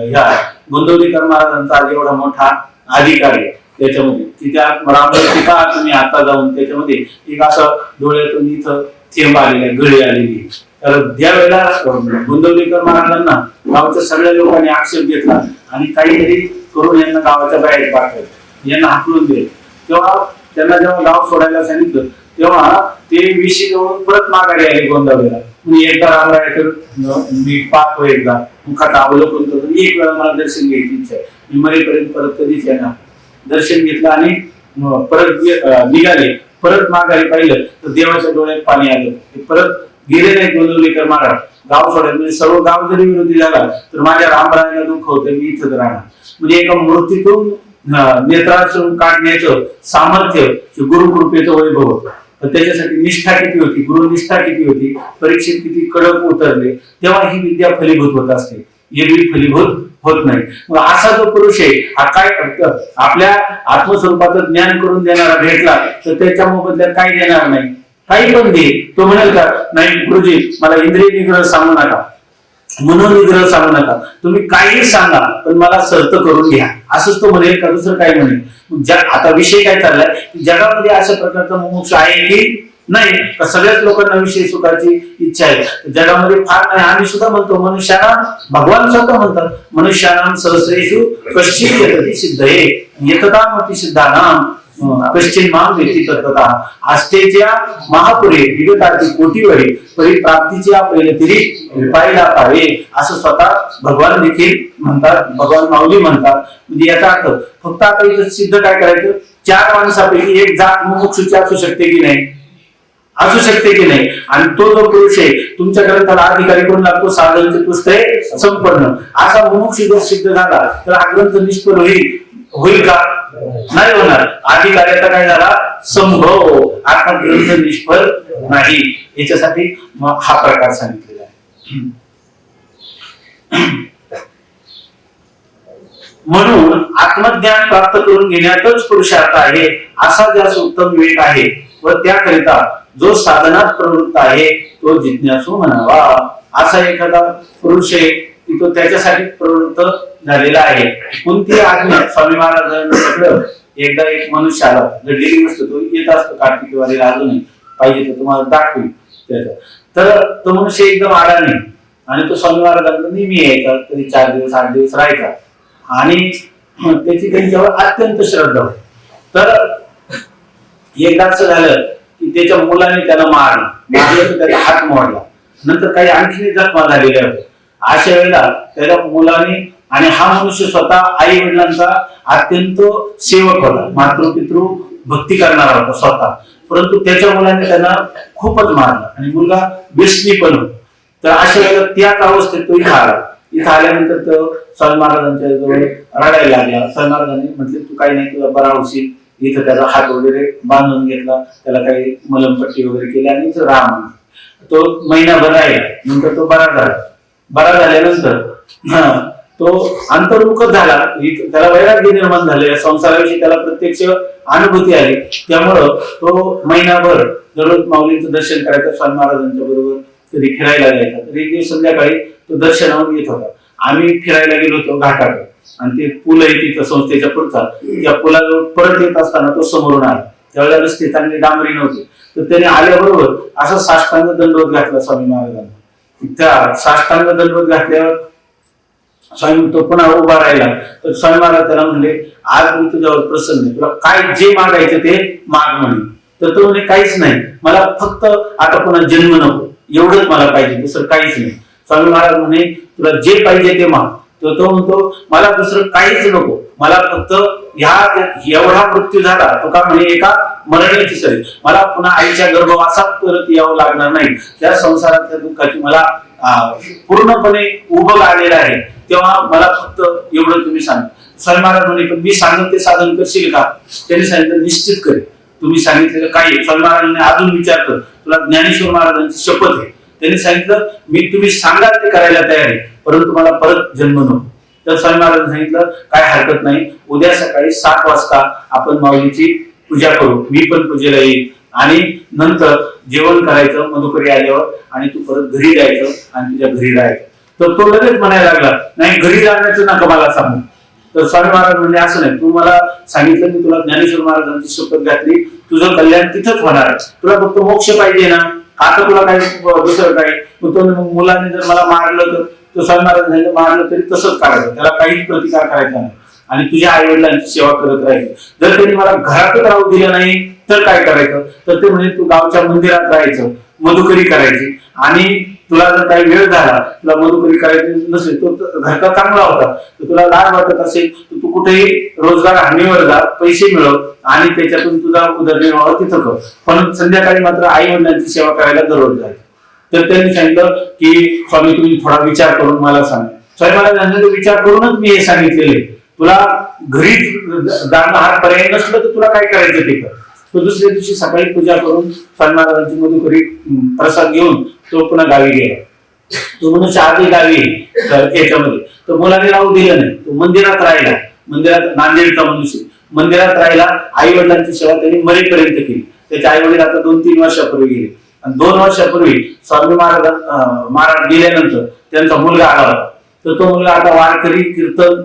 ह्या गोंदवलेकर महाराजांचा आज एवढा मोठा अधिकार आहे त्याच्यामध्ये की त्या रामदेव का तुम्ही आता जाऊन त्याच्यामध्ये एक असं डोळ्यातून इथं थेंब आलेला गळी आलेली. तर ज्यावेळेला गोंदवलेकर महाराजांना गावच्या सगळ्या लोकांनी आक्षेप घेतला आणि काहीतरी करून यांना गावाच्या बाहेर पाठवलं, यांना हाकलून दिले. तेव्हा त्यांना जेव्हा गाव सोडायला सांगितलं तेव्हा ते विशी जवळून परत माघारी आले गोंदावलेला. मी एकदा रामरायाकडे मी पाहतो, एकदा मुखात अवलोकन करतो, एक वेळा मला दर्शन घ्यायची इच्छा आहे, मी मरेपर्यंत परत कधीच येणार. दर्शन घेतलं आणि परत निघाले. परत माघारी पाहिलं तर देवाच्या डोळ्यात पाणी आलं. ते परत गेले नाही गोंदवलेकर महाराज गाव सोडायला. म्हणजे सर्व गाव जरी विरोधी झाला तर माझ्या रामरायाला दुःख होतं, मी इथंच राहणार. म्हणजे एका मूर्तीतून नेत्रातून काढण्याचं सामर्थ्य गुरुकृपेचं वैभव होतं. तर त्याच्यासाठी निष्ठा किती होती, गुरुनिष्ठा किती होती, परीक्षेत किती कडक उतरले, तेव्हा ही विद्या फलीभूत होत असते, एरवी फलीभूत होत नाही. मग असा जो पुरुष आहे हा काय आपल्या आत्मस्वरूपाचं ज्ञान करून देणारा भेटला तर त्याच्या मोबदल्यात काय देणार नाही, काही पण दे. तो म्हणेल का नाही गुरुजी मला इंद्रिय निग्रह सांगू नका, मनोनिग्रह सांगू नका, तुम्ही काही सांगा पण मला सर्त करून घ्या, असंच तो म्हणेल का दुसरं काय म्हणेल? आता विषय काय चाललाय की जगामध्ये अशा प्रकारचा मुमुक्ष आहे की नाही, का सगळ्याच लोकांना विषय सुखाची इच्छा आहे जगामध्ये? फार नाही. आम्ही सुद्धा म्हणतो मनुष्याना, भगवान स्वतः म्हणतात मनुष्यानाम सहस्रेषु कश्चित् यतति सिद्धये यततामपि सिद्धानाम कश्चिन् मां वेत्ति तत्त्वतः आस्तेच्या महापुरे विगताची कोटीवरी परिप्राप्तीच्या पहिले तरी पाहिला पावे, असं स्वतः भगवान देखील म्हणतात, भगवान माऊली म्हणतात. म्हणजे याचा अर्थ फक्त आता इथं सिद्ध काय करायचं? 4 माणसापैकी एक जात मुमुक्षुची असू शकते की नाही? असू शकते की नाही? आणि तो जो पुरुष आहे तुमच्या ग्रंथाला अधिकारी कोण लागतो? साधन चतुष्ट संपन्न. असा मुमुक्षु जर सिद्ध झाला तर हा ग्रंथ निष्फळ होईल का? नाही होणार. अधिकाऱ्याचा काय झाला? संभव. अर्थात ग्रंथ निष्फळ नाही. याच्यासाठी हा प्रकार सांगितलेला आहे. म्हणून आत्मज्ञान प्राप्त करून घेण्यातच पुरुषार्थ आहे, असा ज्यास उत्तम विवेक आहे व त्याकरिता जो साधनात प्रवृत्त आहे तो जिज्ञासू म्हणावा. असा एखादा पुरुष आहे की तो त्याच्यासाठी प्रवृत्त झालेला आहे. कोणती आज्ञा? स्वामी महाराजांना सगळं एकदा एक मनुष्य आला, घडलेली गोष्ट, तो येत असतो कार्तिकी वारीला, अजूनही पाहिजे तर तुम्हाला दाखवेल त्याचं. तर तो मनुष्य एकदम आला नाही आणि तो स्वामी महाराजांना नेहमी यायचा, कधी 4 दिवस 8 दिवस राहायचा आणि त्याची त्यांच्यावर अत्यंत श्रद्धा होती. तर एकदा असं झालं की त्याच्या मुलाने त्याला मारलं तर त्याचा हात मोडला, नंतर काही आणखी जखमा झालेल्या होत्या. अशा वेळेला त्याच्या मुलाने, आणि हा मनुष्य स्वतः आई वडिलांचा अत्यंत सेवक होता, मातृपितृ भक्ती करणारा होता स्वतः, परंतु त्याच्या मुलाने त्यांना खूपच मारलं आणि मुलगा व्यसनी पण होता. तर अशा वेळेला त्याच अवस्थेत तो इथं आला. इथं आल्यानंतर तो स्वामी महाराजांच्या जवळ रडायला लागला. स्वामी महाराजांनी म्हटले तू काही नाही, तुला बरा होशील. इथं त्याचा हात वगैरे बांधून घेतला, त्याला काही मलमपट्टी वगैरे केली आणि इथं राम. तो महिनाभर राहिला, नंतर तो बरा झाला. बरा झाल्यानंतर तो अंतर्मुखच झाला, त्याला वैराग्य निर्माण झाले, संसाराविषयी त्याला प्रत्यक्ष अनुभूती आली. त्यामुळं तो महिनाभर दररोज माऊलींचं दर्शन करायचं, स्वामी महाराजांच्या बरोबर कधी फिरायला जायचा. तर एक दिवस संध्याकाळी तो दर्शनावर येत होता. आम्ही फिरायला गेलो होतो घाटाकडे आणि ते पूल आहे तिथं संस्थेच्या पुढचा, त्या पुलाजवळ परत येत असताना तो समोरून आला. त्यावेळेला रस्ते चांगले डांबरी नव्हते, तर त्याने आल्याबरोबर असा साष्टांग दंडवत घातला स्वामी महाराजांना. त्या साष्टांग दंडवत घातल्यावर स्वामी तो पुन्हा उभा राहिला. तर स्वामी महाराज त्याला म्हणले आज मी तुझ्यावर प्रसन्न आहे, तुला काय जे मागायचं ते माग म्हणे. तर तो म्हणे काहीच नाही, मला फक्त आता पुन्हा जन्म नको, एवढंच मला पाहिजे, दुसरं काहीच नाही. स्वामी महाराज म्हणे तुला जे पाहिजे ते माग. तो म्हणतो मला दुसरं काहीच नको, मला फक्त एवढा मृत्यू झाला तो का म्हणे एका मरणाची सरी, मला पुन्हा आईच्या गर्भवासात परत यावं लागणार नाही. त्या संसारातल्या दुःखाची मला पूर्णपणे उभं आलेलं आहे, तेव्हा मला फक्त एवढं तुम्ही सांगा. स्वामी महाराज म्हणे पण मी सांगेल ते साधन करशील का? त्यांनी सांगितलं निश्चित करेल, तुम्ही सांगितलेलं काही. स्वामी महाराजांनी अजून विचार कर, तुला ज्ञानेश्वर महाराजांची शपथ आहे. त्यांनी सांगितलं मी तुम्ही सांगाल ते करायला तयार आहे, परंतु मला परत जन्म नको. तर स्वामी महाराजांनी सांगितलं काय हरकत नाही, उद्या सकाळी 7 वाजता आपण माऊलीची पूजा करू, मी पण पूजेला येईल आणि नंतर जेवण करायचं मधुकरी आल्यावर आणि तू परत घरी जायचं आणि तुझ्या घरी राहायचं. तर तो लगेच म्हणायला लागला नाही घरी जाण्याचं नका मला सांगू. तर स्वामी महाराज म्हणजे असं नाही, तू मला सांगितलं मी तुला ज्ञानेश्वर महाराजांची शपथ घातली, तुझं कल्याण तिथंच होणार, तुला फक्त मोक्ष पाहिजे ना, आता तुला काय दुसरं काय. मुलाने जर मला मारलं तर स्वामी महाराज मारलं तरी तसंच करायचं, त्याला काहीच प्रतिकार करायचा नाही आणि तुझ्या आई वडिलांची सेवा करत राहायचं. जर त्यांनी मला घरातच राहू दिलं नाही तर काय करायचं? तर ते म्हणजे तू गावच्या मंदिरात राहायचं, मधुकरी करायची आणि तुला जर काही वेळ झाला तुला मधुकरी करायची नसेल, तो घरचा चांगला होता तर तुला लाज वाटत असेल तर तू कुठेही रोजगार हमीवर जा, पैसे मिळव आणि त्याच्यातून तुझा उदरनिर्वाह तिथं कर, पण संध्याकाळी मात्र आई वडिलांची सेवा करायला दररोज जायचं. तर त्यांनी सांगितलं की स्वामी तुम्ही थोडा विचार करून मला सांगा. स्वामी महाराजांनी विचार करूनच मी हे सांगितलेले, तुला घरी जाणं हा पर्याय नसलं तर तुला काय करायचं ते कर. तो दुसऱ्या दिवशी सकाळी पूजा करून स्वामी महाराजांची मधुकरी प्रसाद घेऊन तो पुन्हा गावी गेला. तो मनुष्य आधी गावी याच्यामध्ये तो मुलाने राहू दिलं नाही, तो मंदिरात राहिला. मंदिरात नांदेडचा मनुष्य मंदिरात राहिला, आई वडिलांची सेवा त्यांनी मरेपर्यंत केली. त्याचे आई वडील आता 2-3 वर्षापूर्वी गेले, आणि 2 वर्षापूर्वी स्वामी महाराज गेल्यानंतर त्यांचा मुलगा आला होता. तर तो मुलगा आता वारकरी, कीर्तन,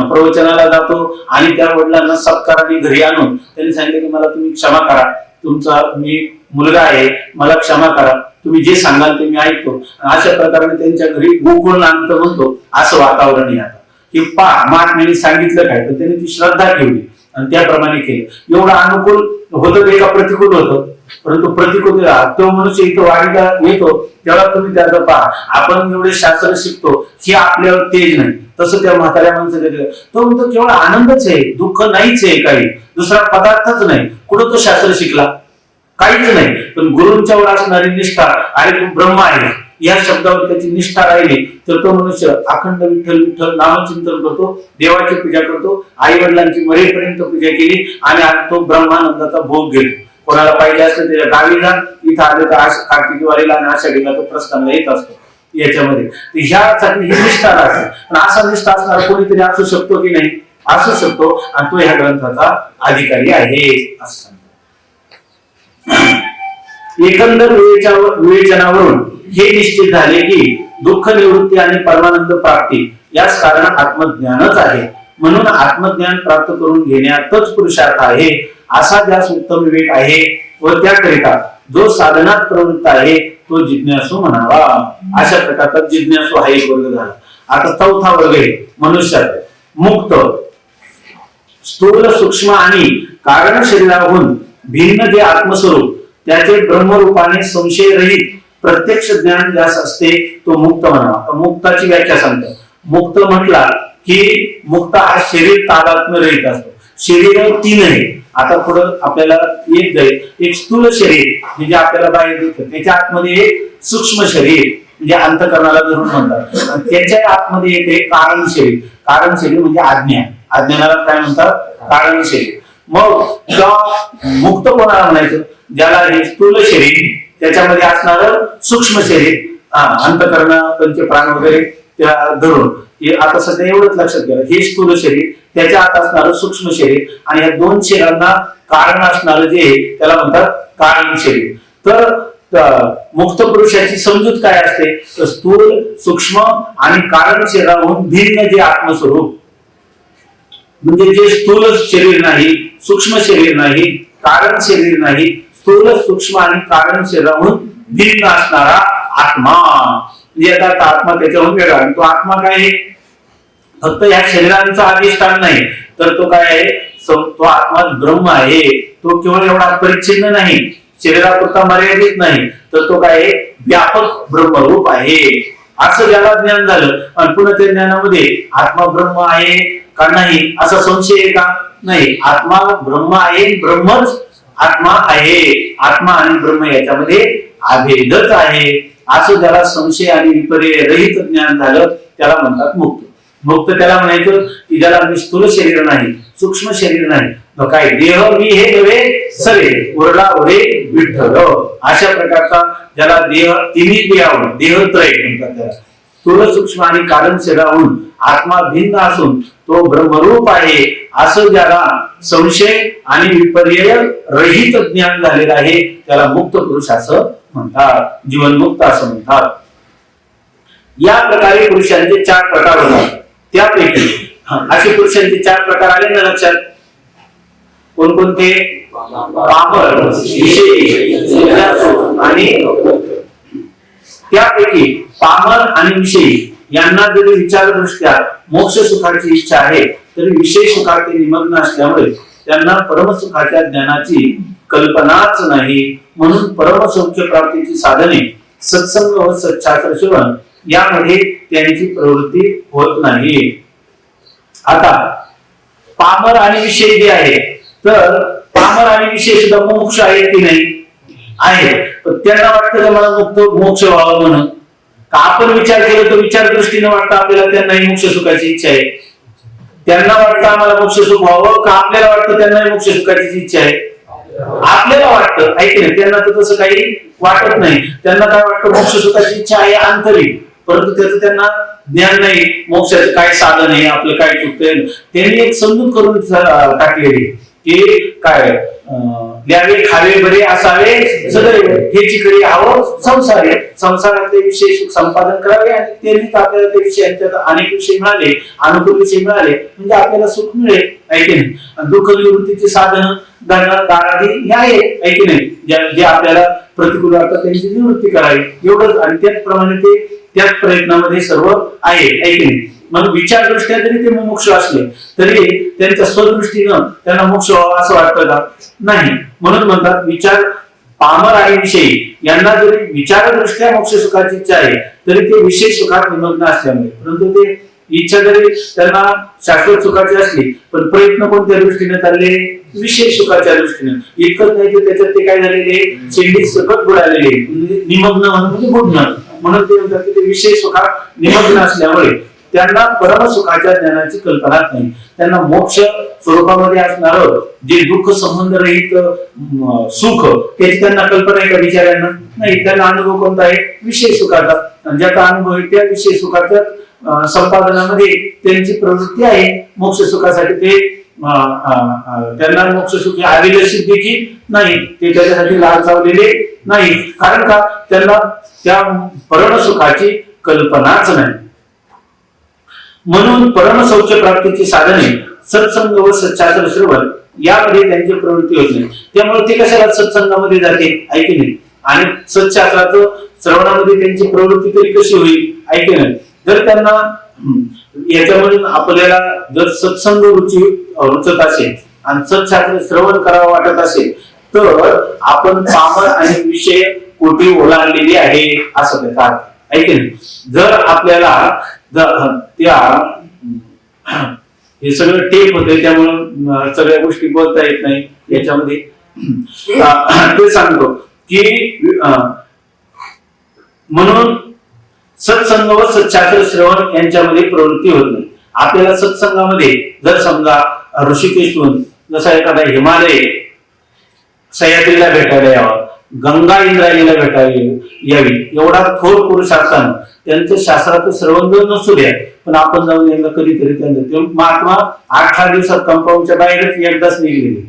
प्रवचनाला जातो, आणि त्या वडिलांना सत्काराने घरी आणून त्यांनी सांगितलं की मला तुम्ही क्षमा करा, तुमचा मी मुलगा आहे, मला क्षमा करा, तुम्ही जे सांगाल ते मी ऐकतो. अशा प्रकारे त्यांच्या घरी गोकुळ नांद म्हणतो असं वातावरण आहे आता, की महात्म्यांनी सांगितलं काय तर त्यांनी ती श्रद्धा ठेवली आणि त्याप्रमाणे केलं. एवढं अनुकूल होतं का प्रतिकूल होतं? परंतु प्रतिकूल तो मनुष्य इथं वाढीला येतो तेव्हा तुम्ही त्याचं पहा, आपण एवढे शास्त्र शिकतो हे आपल्यावर तेज नाही, तसं त्या म्हाताऱ्या माणसाला तो म्हणतो केवळ आनंदच आहे, दुःख नाहीच आहे, काही दुसरा पदार्थच नाही. कुठं तो शास्त्र शिकला? काहीच नाही. पण गुरूंच्यावर असणारी निष्ठा, आणि तो ब्रह्म आहे या शब्दावर त्याची निष्ठा राहिली तर तो मनुष्य अखंड विठ्ठल विठ्ठल नामचिंतन करतो, देवाची पूजा करतो, आई वडिलांची मरेपर्यंत पूजा केली, आणि आज तो ब्रह्मानंदाचा भोग घेतो. कोणाला पाहिजे असलं त्याच्या गावी जा, इथं आले तर कार्तिकी वारीला आणि आषाढीला तो प्रस्थानला येत असतो याच्यामध्ये. ह्यासाठी ही निष्ठा राहते. पण असा निष्ठा असणारा कोणीतरी असू शकतो की नाही? असू शकतो, आणि तो ह्या ग्रंथाचा अधिकारी आहे असं सांगतो. एकंदर विवेचनावरून हे निश्चित झाले की दुःख निवृत्ती आणि परमानंद प्राप्ती याच कारण आत्मज्ञानच आहे. म्हणून आत्मज्ञान प्राप्त करून घेण्यातच पुरुषार्थ आहे, असा ज्यास उत्तम विवेक आहे व त्याकरिता जो साधनात प्रवृत्त आहे तो जिज्ञासू म्हणावा. अशा प्रकारचा जिज्ञासू हा एक वर्ग झाला. आता चौथा वर्ग आहे मनुष्यात मुक्त. स्थूल, सूक्ष्म आणि कारण शरीराहून भिन्न जे आत्मस्वरूप त्याचे ब्रह्मरूपाने संशयरहित प्रत्यक्ष ज्ञान ज्यास असते तो मुक्त म्हणावा. मुक्ताची व्याख्या सांगतो. मुक्त म्हटला की मुक्त हा शरीर तादात्म्य रहित असतो. शरीर 3 आहे. आता पुढं आपल्याला एक जाईल. एक स्थूल शरीर म्हणजे आपल्याला बाहेर दिसतं, त्याच्या आतमध्ये एक सूक्ष्म शरीर म्हणजे अंतःकरणाला धरून म्हणतात, त्याच्या आतमध्ये एक आहे कारण शरीर. कारण शरीर म्हणजे अज्ञान. अज्ञानाला काय म्हणतात? कारण शरीर. मग मुक्त कोणाला म्हणायचं? ज्याला हे स्थूल शरीर, त्याच्यामध्ये असणार सूक्ष्म शरीर, अंतःकरण, पंचप्राण वगैरे त्या धरून, हे आता सध्या एवढंच लक्षात घ्या. हे स्थूल शरीर, त्याच्या आत असणारं सूक्ष्म शरीर, आणि या 2 शरीरांना कारण असणारं जे त्याला म्हणतात कारण शरीर. तर मुक्त पुरुषाची समजूत काय असते? तर स्थूल, सूक्ष्म आणि कारण शरीराहून भिन्न जे आत्मस्वरूप, म्हणजे जे स्थूल शरीर नाही, सूक्ष्म शरीर नाही, कारण शरीर नाही, स्थूल, सूक्ष्म आणि कारण शरीराहून भिन्न असणारा आत्मा. म्हणजे आता आत्मा त्याच्याहून वेगळा. तो आत्मा काय आहे? फक्त या शरीरांचा अधिष्ठान नाही, तर तो काय आहे? तो आत्मा ब्रह्म आहे. तो केवळ एवढा परिच्छिन्न नाही, शरीरापुरता मर्यादित नाही, तर तो काय आहे? व्यापक ब्रह्मरूप आहे. असं ज्याला ज्ञान झालं, आणि पुन्हा त्या ज्ञानामध्ये आत्मा ब्रह्म आहे का नाही असा संशय आहे का? नाही. आत्मा ब्रह्म आहे, ब्रह्मच आत्मा आहे. आत्मा आणि ब्रह्म याच्यामध्ये अभेदच आहे. असं ज्याला संशय आणि विपर्य रहित ज्ञान झालं त्याला म्हणतात मुक्त. मुक्त त्याला म्हणायचं की ज्याला स्थूल शरीर नाही, सूक्ष्म शरीर नाही, काय देह मी हे नव्हे सरे उरला उरे विठ्ठल, अशा प्रकारचा ज्याला देह, तिन्ही देहावर देहत्रय म्हणतात त्याला. स्थूल, सूक्ष्म आणि कारण शरीराहून आत्मा भिन्न असून तो ब्रह्मरूप आहे, असं ज्याला संशय आणि विपर्य रहित ज्ञान झालेलं आहे त्याला मुक्त पुरुष असं म्हणतात, जीवनमुक्त असं म्हणतात. या प्रकारे पुरुषांचे 4 प्रकार होतात. त्यापैकी असे पुरुषांचे 4 प्रकार आले ना लक्षात? कोणकोणते? पामर, विषयी, आणि त्यापैकी पामर आणि विषयी यांना जरी विचारदृष्ट्या मोक्ष सुखाची इच्छा आहे तरी विषय सुखात ते निमग्न असल्यामुळे त्यांना परमसुखाच्या ज्ञानाची कल्पनाच नाही. म्हणून परमसौख्य प्राप्तीची साधने, सत्संग व सच्छास्त्र सेवन यामध्ये त्यांची प्रवृत्ती होत नाही. आता पामर आणि विषय जे आहे, तर पामर आणि विषय सुद्धा मोक्ष आहेत की नाही? आहे. पण त्यांना वाटतं की मला मुक्त मोक्ष व्हावं म्हणून, का आपण विचार केला तर विचार दृष्टीने वाटतं आपल्याला त्यांनाही मोक्ष सुखाची इच्छा आहे. त्यांना वाटतं आम्हाला मोक्ष सुख व्हावं, का आपल्याला वाटतं त्यांनाही मोक्ष सुखाची इच्छा आहे? आपल्याला वाटतं. ऐक नाही, त्यांना तर तसं काही वाटत नाही. त्यांना काय वाटतं? मोक्ष सुखाची इच्छा आहे आंतरिक, परंतु त्याचं त्यांना ज्ञान नाही, मोक्षाचं काय साधन आहे, आपलं काय चुकतंय. त्यांनी एक समजूत करून टाकलेली की काय द्यावे खावे बरे असावे सदैव, हे चिकरी हवं संसारे, संसारातले विषय सुख संपादन करावे आणि त्यांनीच आपल्याला ते विषयांच्यात अनेक विषय मिळाले, अनुकूल विषय मिळाले म्हणजे आपल्याला सुख मिळेल, आहे की नाही. दुःख निवृत्तीचे साधन दारादी हे आहे की नाही, जे आपल्याला प्रतिकूल वाटतं त्यांची निवृत्ती करावी एवढंच. आणि त्याचप्रमाणे ते त्याच प्रयत्नामध्ये सर्व आहे की नाही. मग विचार दृष्ट्या जरी ते मोक्ष असले तरी त्यांच्या स्वदृष्टीनं त्यांना मोक्ष व्हावा असं वाटतं का? नाही. म्हणून म्हणतात विचार पामर आणि विषयी यांना जरी विचारदृष्ट्या मोक्ष सुखाची इच्छा आहे तरी ते विषय सुखात निमग्न असल्यामुळे, परंतु ते इच्छा जरी त्यांना शाश्वत सुखाची असली पण प्रयत्न कोणत्या दृष्टीने चालले? विषय सुखाच्या दृष्टीने. इतकंच नाही तर त्याच्यात ते काय झालेले शेंडी सकट बुडालेले, निमग्न म्हणजे बुडणं. म्हणून ते म्हणतात की ते विषय सुखात निमग्न असल्यामुळे त्यांना परमसुखाच्या ज्ञानाची कल्पनाच नाही. त्यांना मोक्ष स्वरूपामध्ये असणार जे दुःख संबंध रहित सुख त्याची त्यांना कल्पना आहे का विचारांना? नाही. त्यांना अनुभव कोणता आहे? विषय सुखाचा. आणि ज्याचा अनुभव आहे त्या विषय सुखाच्या संपादनामध्ये त्यांची प्रवृत्ती आहे. मोक्ष सुखासाठी ते त्यांना मोक्ष सुखी अभिलषित देखील नाही, ते त्याच्यासाठी लालचावलेले नाही. कारण का? त्यांना त्या परमसुखाची कल्पनाच नाही. म्हणून परमसौख्य प्राप्तीची साधने सत्संग व सच्चास्त्र श्रवण यामध्ये त्यांची प्रवृत्ती होत नाही. त्यामुळे ते कशाला सत्संगामध्ये जाते? ऐकी नाही. आणि सच्चास्त्राचं श्रवणामध्ये त्यांची प्रवृत्ती तरी कशी होईल? ऐकी नाही. जर त्यांना याच्यामधून आपल्याला जर सत्संग रुचत असेल आणि सच्चास्त्र श्रवण करावं वाटत असेल तर आपण पामर आणि विषय कोटी ओलांडलेली आहे असं त्याचा अर्थ. ऐकी नाही. जर आपल्याला त्या हे सगळं टेप होते त्यामुळे सगळ्या गोष्टी बोलता येत नाही याच्यामध्ये, ते सांगतो की म्हणून सत्संग व सच्चास्त्र श्रवण यांच्यामध्ये प्रवृत्ती होत नाही. आपल्याला सत्संगामध्ये जर समजा ऋषिकेशहून जसा एखादा हिमालय सह्याद्रीला भेटायला यावं, गंगा इंद्रायणीला भेटायला यावी एवढा थोर पुरुष असताना त्यांचं शास्त्राचं श्रवण जर नसू द्या पण आपण जाऊन एकदा कधीतरी त्यांचं ते महात्मा 8 दिवसात कंपाऊंडच्या बाहेरच एकदाच निघलेले.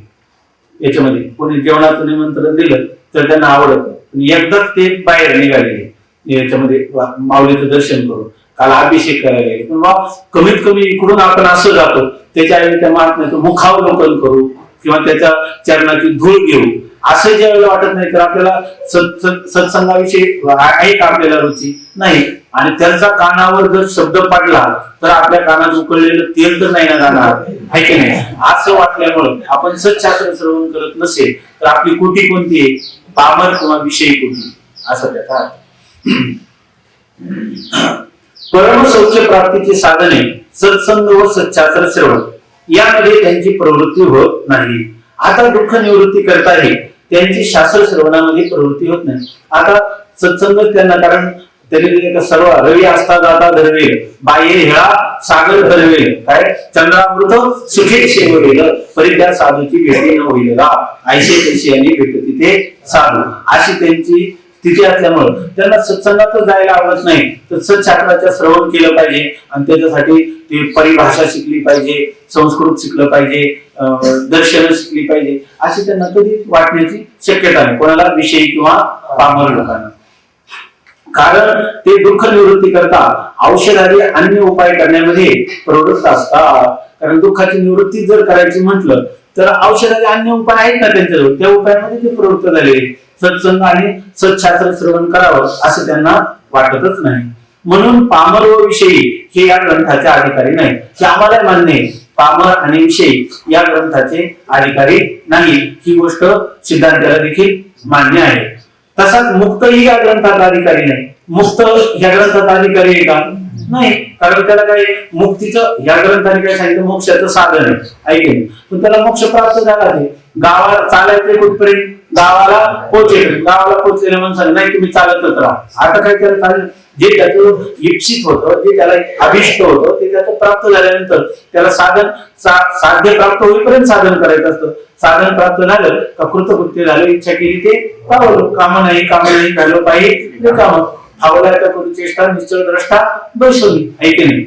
याच्यामध्ये कोणी जेवणाचं निमंत्रण दिलं तर त्यांना आवडत नाही, एकदाच ते बाहेर निघालेले याच्यामध्ये माऊलीचं दर्शन करून, काल अभिषेक करायला. किंवा कमीत कमी इकडून आपण असं जातो त्याच्याऐवजी त्या महात्म्याचं मुखावलोकन करू किंवा त्याच्या चरणाची धूळ घेऊ असं ज्यावेळेला वाटत नाही तर आपल्याला सत्संगाविषयी आहे का आपल्याला रुची? नाही. आणि त्यांचा कानावर जर शब्द पडला तर आपल्या कानात उकळलेलं तेल तर नाही ना जाणार, आहे की नाही? असं वाटल्यामुळे आपण सच्चास्त्र श्रवण करत नसेल तर आपली कोटी कोणती आहे? पामर किंवा विषयी कोटी असं त्याचा. परमसौख्य प्राप्तीची साधने सत्संग व सच्चास्त्र श्रवण यामध्ये त्यांची प्रवृत्ती होत नाही. आता दुःख निवृत्ती करता येईल त्यांची शास्त्र श्रवणामध्ये प्रवृत्ती होत नाही. आता सत्संग त्यांना, कारण त्यांनी सर्व रवी असता जाता धरवेल बाह्य हेळा सागर धरवेल, काय चंद्रामृत सुखे शेवरेल परित्या साधूची भेटी न होईल रा ऐशे तैशी यांनी भेटती ते साधू, अशी त्यांची स्थिती असल्यामुळे त्यांना सत्संगातच जायला आवडत नाही. तर सत्शास्त्राचं श्रवण केलं पाहिजे आणि त्याच्यासाठी ते परिभाषा शिकली पाहिजे, संस्कृत शिकलं पाहिजे, दर्शन शिकली पाहिजे अशी त्यांना कधी वाटण्याची शक्यता नाही कोणाला विषयी किंवा पामर लोकांना. कारण ते दुःख निवृत्ती करता औषधादी अन्य उपाय करण्यामध्ये प्रवृत्त असतात. कारण दुःखाची निवृत्ती जर करायची म्हटलं तर औषधादी अन्य उपाय आहेत ना त्यांच्याजवळ, त्या उपायामध्ये ते प्रवृत्त झाले. सत्संग आणि सत्शास्त्र श्रवण करावं असं त्यांना वाटतच नाही. म्हणून पामर व विषयी हे या ग्रंथाचे अधिकारी नाही. हे आम्हाला मान्य आहे, पामर आणि विषयी या ग्रंथाचे अधिकारी नाही, ही गोष्ट सिद्धांताला देखील मान्य आहे. तसाच मुक्तही या ग्रंथाचा अधिकारी नाही. मुक्त या ग्रंथाचा अधिकारी आहे का? नाही. कारण त्याला काय मुक्तीचं या ग्रंथाने काय सांगितलं? मोक्षाचं साधन आहे, ऐकेल. पण त्याला मोक्ष प्राप्त झाला ते गावाला चालायचे कुठपर्यंत? गावाला पोहोचेल. गावाला पोहोचलेल्या माणसाला नाही तुम्ही चालतच राहा. आता काय त्याला चालेल? जे त्याचं इप्सित होतं, जे त्याला अभिष्ट होतं ते त्याचं प्राप्त झाल्यानंतर त्याला साधन साध्य प्राप्त होईपर्यंत साधन करायचं असतं. साधन प्राप्त झालं का कृतकृत्य झालं, इच्छा केली ते पावलं, काम नाही झालं पाहिजे काम आवला करू चेष्टा निश्चळ द्रष्टा बैसवली, ऐके नाही.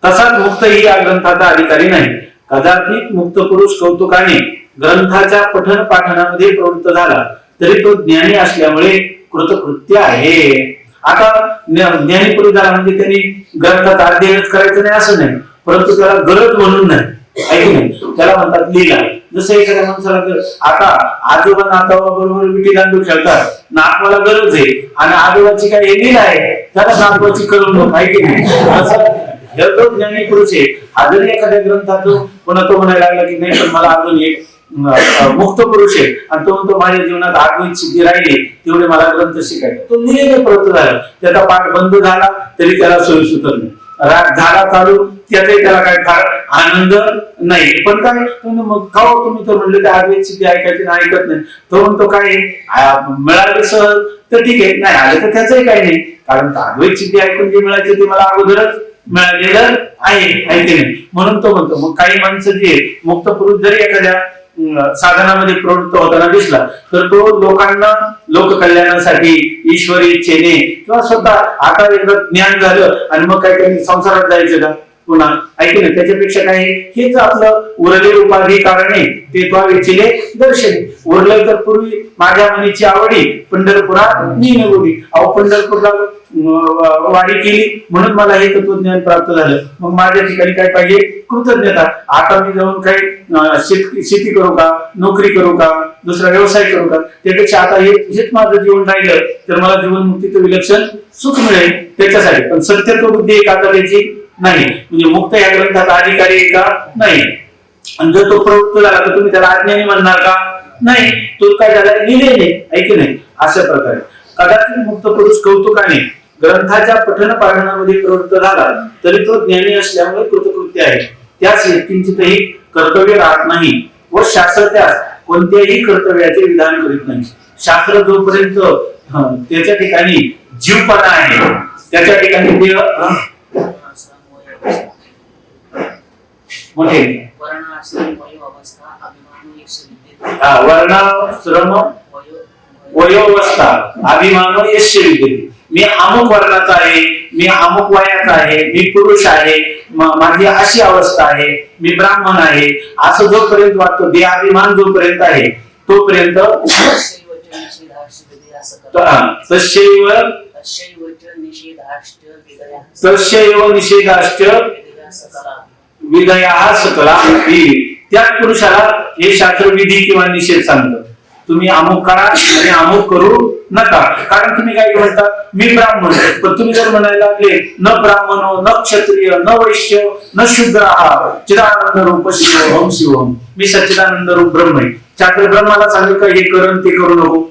तसाच मुक्त ही या ग्रंथाचा अधिकारी नाही. कदाचित मुक्त पुरुष कौतुकाने ग्रंथाच्या पठन पाठनामध्ये प्रवृत्त झाला तरी तो ज्ञानी असल्यामुळे कृतकृत्य आहे. आता ज्ञानी पुरुष झाला म्हणजे त्यांनी ग्रंथात अध्ययनच करायचं नाही असं नाही, परंतु त्याला गरज म्हणून नाही, ऐकू नाही, त्याला म्हणतात लीला. जसं एखाद्या माणसाला आता आजोबा नातवा बरोबर विटी दांडू खेळतात, नातवाला गरज आहे आणि आजोबाची काय हे लीला आहे, त्याला नातवाची करमणूक, ऐकू नाही. असं ज्ञानी पुरुष आहे. अजून एखाद्या ग्रंथातून पुन्हा तो म्हणायला लागला की नाही पण मला अजून एक मुक्त पुरुष आहे आणि तो म्हणतो माझ्या जीवनात आगमन सिद्धी राहिली तेवढे मला ग्रंथ शिकायचे, तो नियमित प्रवृत्त झाला, त्याचा पाठ बंद झाला तरी त्याला सोयीसुकर नाही, राग झाला चालू त्याचाही त्याला काय फार आनंद नाही. पण काय मग का तुम्ही तर म्हणले त्या आगमन सिद्धी ऐकायची नाही, ऐकत नाही. तो म्हणतो काय मिळाले सहज तर ठीक आहे, नाही आले तर त्याचंही काही नाही, कारण आगमन सिद्धी ऐकून जे मिळायचे ते मला अगोदरच मिळालेलं आहे, ऐकते नाही. म्हणून तो म्हणतो मग काही माणसं जे मुक्त पुरुष जरी एखाद्या साधनामध्ये प्रवृत्त होताना दिसला तर तो लोकांना लोककल्याणासाठी ईश्वरी इच्छेने किंवा स्वतः आता एकदा ज्ञान झालं आणि मग काय त्यांनी संसारात जायचं का पुन्हा, ऐकले ना. त्याच्यापेक्षा काय हेच आपलं उरले उपाधी कारणे ते तो इच्छिले दर्शने. उरलं तर पूर्वी माझ्या मनीची आवडी पंढरपुरात मी नगोडी, अहो पंढरपूरला वाडी केली म्हणून मला हे तत्वज्ञान प्राप्त झालं, मग माझ्या ठिकाणी काय पाहिजे कृतज्ञता. आता मी जाऊन काही शेती करू का, नोकरी करू का, दुसरा व्यवसाय करू का, त्यापेक्षा आता हेच माझं जीवन राहिलं तर मला जीवनमुक्तीचं विलक्षण सुख मिळेल त्याच्यासाठी. पण सत्यत्व बुद्धी एक आता त्याची नाही, म्हणजे मुक्त या ग्रंथाचा अधिकारी आहे का नाही. आणि जर तो प्रवृत्त झाला तर तुम्ही त्याला अज्ञानी म्हणणार का नाही, तो काय झाला लिहिलेले, ऐकू नाही. अशा प्रकारे कदाचित मुक्त पुरुष कौतुकाने ग्रंथाच्या पठन पाठनामध्ये प्रवृत्त झाला तरी तो ज्ञानी असल्यामुळे कृतकृत्य आहे. त्यास किंचितही कर्तव्य राहत नाही व शास्त्र त्यास कोणत्याही कर्तव्याचे विधान करीत नाही. शास्त्र जोपर्यंत त्याच्या ठिकाणी जीवपणा आहे त्याच्या ठिकाणी देह मोठे वर्णाश्रम वयोवस्था अभिमान यश विद्यते. मी अमुक वर्णाचा आहे, मी अमुक वयाचा आहे, मी पुरुष आहे, माझी अशी अवस्था आहे, मी ब्राह्मण आहे, असं जोपर्यंत वाटतो देहाभिमान जोपर्यंत आहे तोपर्यंत तस्यैव निषेधाश्च विधया सकला. त्या पुरुषाला हे शास्त्र विधी किंवा निषेध सांगतं, तुम्ही अमुक करा आणि अमुक करू नका. कारण तुम्ही काय म्हणता मी ब्राह्मण, पण तुम्ही जर म्हणायला लागले न ब्राह्मण न क्षत्रिय न वैश्य न शूद्र चिदानंद रूप शिवोहम शिवोहम, मी सच्चिदानंद रूप ब्रह्म आहे. शास्त्र ब्रह्माला सांगेल का हे करून ते करू नको,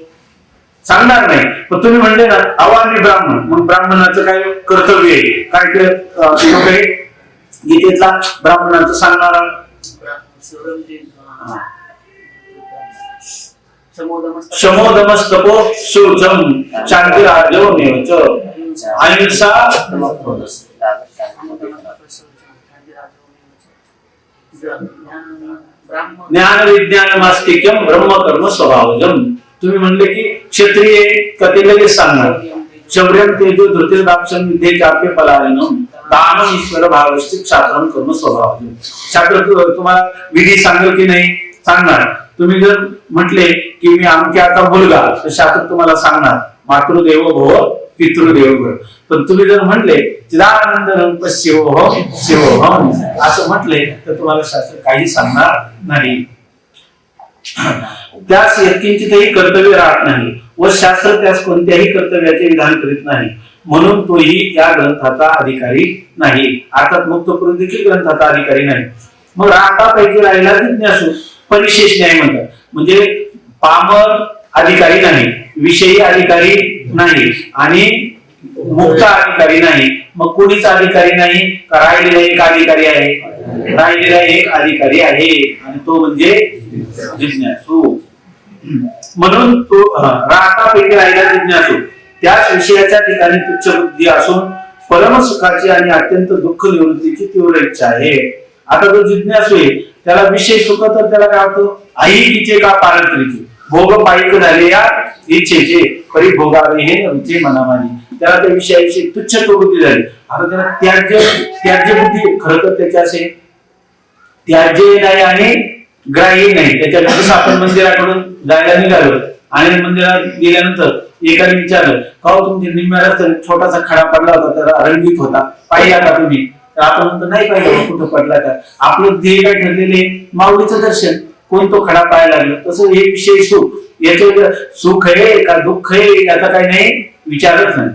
सांगणार नाही. पण तुम्ही म्हणले ना अवा मी ब्राह्मण, मग ब्राह्मणाचं काय कर्तव्य आहे, काय ते गीतेतला ब्राह्मणाचं सांगणारा शमोदमस्तपो शौचम शांतिराजोमेव च अहिंसा ज्ञान विज्ञानमास्तिक्यम ब्रह्म कर्म स्वभावजम. तुम्ही म्हणले की क्षत्रिय कधी लगेच सांगणार शौर्यम तेजो धृतिर्दाक्षम विद्येचाप्य पलायनम दानम ईश्वर भावश्च क्षात्रम कर्म स्वभावजम. शास्त्र तुम्हाला विधी सांगेल की नाही सांगणार. तुम्ही जर म्हटले की मी अमक्याचा मुलगा तर शास्त्र तुम्हाला सांगणार मातृदेव भव पितृदेव भव. पण तुम्ही जर म्हटले चिदानंद रूप शिवोहम शिवोहम असं म्हटले तर तुम्हाला शास्त्र काही सांगणार नाही. त्यास यत्किंचितही कर्तव्य राहत नाही व शास्त्र त्यास कोणत्याही कर्तव्याचे विधान करीत नाही, म्हणून तोही या ग्रंथाचा अधिकारी नाही. अर्थात मुक्त पुरुष देखील ग्रंथाचा अधिकारी नाही. मग राहतापैकी राहिला जिज्ञासू परिशेष न्याय म्हणतात, म्हणजे पामर अधिकारी नाही, विषयी अधिकारी नाही आणि मुक्त अधिकारी नाही. मग कोणीच अधिकारी नाही का राहिलेला एक अधिकारी आहे, राहिलेला एक अधिकारी आहे आणि तो म्हणजे जिज्ञासू. म्हणून तो राहतापैकी राहिला जिज्ञासू त्याच विषयाच्या ठिकाणी तुच्छ बुद्धी असून परमसुखाची आणि अत्यंत दुःख निवृत्तीची तीव्र इच्छा आहे. आता जो जिज्ञासू आहे त्याला विषय सुख तर त्याला काय होतं ऐहिकीचे का पारत्रिके भोग पायिक झाले या इच्छेचे परिभोगावे हे विचे मनामानी. त्याला त्या विषयाविषयी तुच्छ बुद्धी झाली. आता त्याला त्याज्य बुद्धी खरं तर त्याच्या असे त्याज्य नाही आणि ग्राह्य नाही. त्याच्यानंतर आपण मंदिराकडून जायला निघालो आणि मंदिरात गेल्यानंतर एकाने विचारलं का तुमच्या निम्म्या रस्त्याने छोटासा खडा पडला होता, तर रंगीत होता, पाहिला का तुम्ही? तर आपण म्हणतो नाही पाहिलं. कुठं पडला का? आपलं ध्येय काय ठरलेले माऊलीचं दर्शन. कोण तो खडा पाहायला लागला. तसं हे विषय सुख, याचे सुख आहे का दुःख आहे याचा काही नाही विचारच नाही.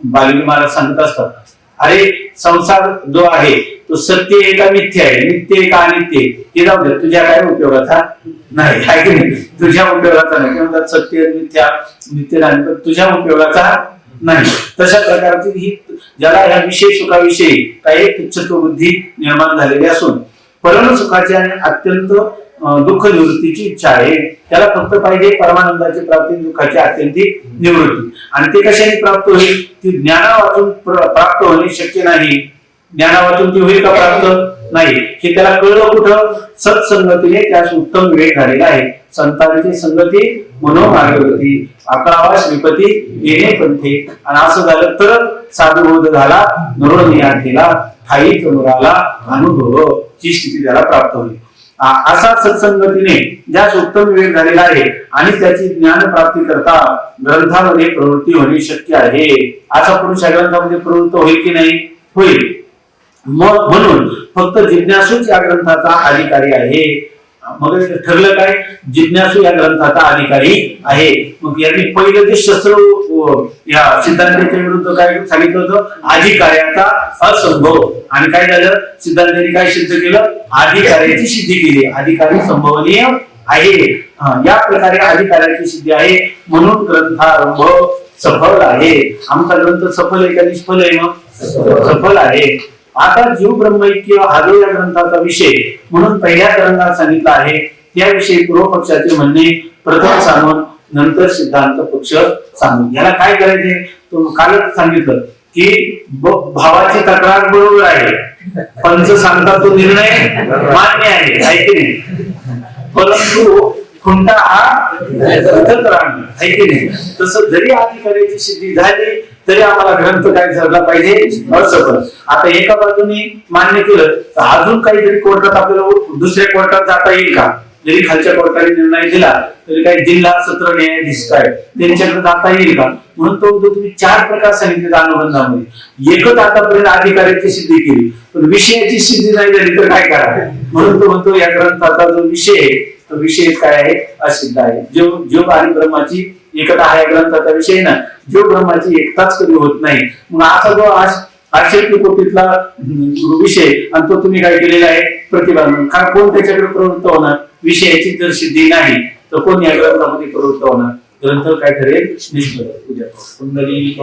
बालगी महाराज सांगत असतात, अरे संसार जो आहे तो सत्य आहे का मिथ्य आहे, नित्य आहे का अनित्य आहे, हे जाऊ दे, तुझ्या काय उपयोगाचा नाही. आहे की नाही? तुझ्या उपयोगाचा नाही. म्हणतात सत्य मिथ्या नित्य नाही, पण तुझ्या उपयोगाचा नाही. तशा प्रकारची ही ज्याला ह्या विषय सुखाविषयी काही तुच्छत्व बुद्धी निर्माण झालेली असून परम सुखाची आणि अत्यंत दुःख निवृत्तीची इच्छा आहे. त्याला फक्त पाहिजे परमानंदाची प्राप्ती, दुःखाची अत्यंतिक निवृत्ती. आणि ते कशाने प्राप्त होईल? ती ज्ञाना वाचून प्राप्त होणे शक्य नाही. ज्ञाना वाचून ती होईल का प्राप्त? नाही. हे त्याला कळलं कुठं? सत्संगतीने त्यास उत्तम विवेक झालेला आहे. संतांची संगती मनोमार्गवती, अकरावा श्रीपती येणे पंथे. आणि असं झालं तर साधुबोध झाला, नरोनिया केला, ठाई चमुराला अनुभव ची स्थिती त्याला प्राप्त होईल. असा सत्संगतीने ज्यास उत्तम विवेक झालेला आहे आणि त्याची ज्ञान प्राप्ती करता ग्रंथामध्ये प्रवृत्ती होणे शक्य आहे. असा पुरुष या ग्रंथामध्ये प्रवृत्त होईल की नाही? होईल. म्हणून फक्त जिज्ञासूच या ग्रंथाचा अधिकारी आहे. मग ठरलं काय? जिज्ञासू या ग्रंथाचा अधिकारी आहे. मग यांनी पहिलं जे शस्त्र या सिद्धांताच्या विरुद्ध काय सांगितलं होतं? अधिकार्याचा असंभव. आणि काय झालं? सिद्धांतांनी काय सिद्ध केलं? अधिकार्याची सिद्धी केली. अधिकारी संभवनीय आहे. या प्रकारे अधिकार्याची सिद्धी आहे म्हणून ग्रंथारंभ सफल आहे. आमचा ग्रंथ सफल आहे का निष्फल आहे? मग सफल आहे. आता जीव ब्रह्मैक्य हा जो या ग्रंथाचा विषय म्हणून पहिल्या तरंगात सांगितला आहे, त्याविषयी पूर्व पक्षाचे म्हणणे प्रथम सांगून नंतर सिद्धांत पक्ष सांगून. याला काय करायचे? तो कालच सांगितलं की भावाची तक्रार बरोबर आहे, पंच सांगता तो निर्णय मान्य आहे की नाही, परंतु खुंटा हा आहे की नाही. तसं जरी अधिकाऱ्याची सिद्धी झाली तरी आम्हाला ग्रंथ काय झाला पाहिजे? असफल. आता एका बाजूने मान्य केलं तर अजून काहीतरी कोर्टात आपल्याला दुसऱ्या कोर्टात जाता येईल का? जरी खालच्या कोर्टाने निर्णय दिला तरी काही जिल्हा सत्र न्यायाधीश काय त्यांच्याकडे जाता येईल का? म्हणून तो तुम्ही चार प्रकार सांगितले अनुबंधामध्ये. एकच आतापर्यंत अधिकाऱ्याची सिद्धी केली पण विषयाची सिद्धी नाही झाली तर काय करा? म्हणून तो म्हणतो या ग्रंथाचा जो विषय आहे तो विषय काय आहे? असिद्ध आहे. जीव आणि ब्रह्माची एकता हा ग्रंथाचा विषय ना. जीव ब्रह्माची एकताच कधी होत नाही. मग असा जो आश्चर्य कोटीतला विषय आणि तो तुम्ही काय केलेला आहे? प्रतिपादन. का कोण त्याच्याकडे प्रवृत्त होणार? विषयाची जर सिद्धी नाही तर कोण या ग्रंथामध्ये प्रवृत्त होणार? ग्रंथ काय ठरेल? निष्फळ. उद्या कुंडली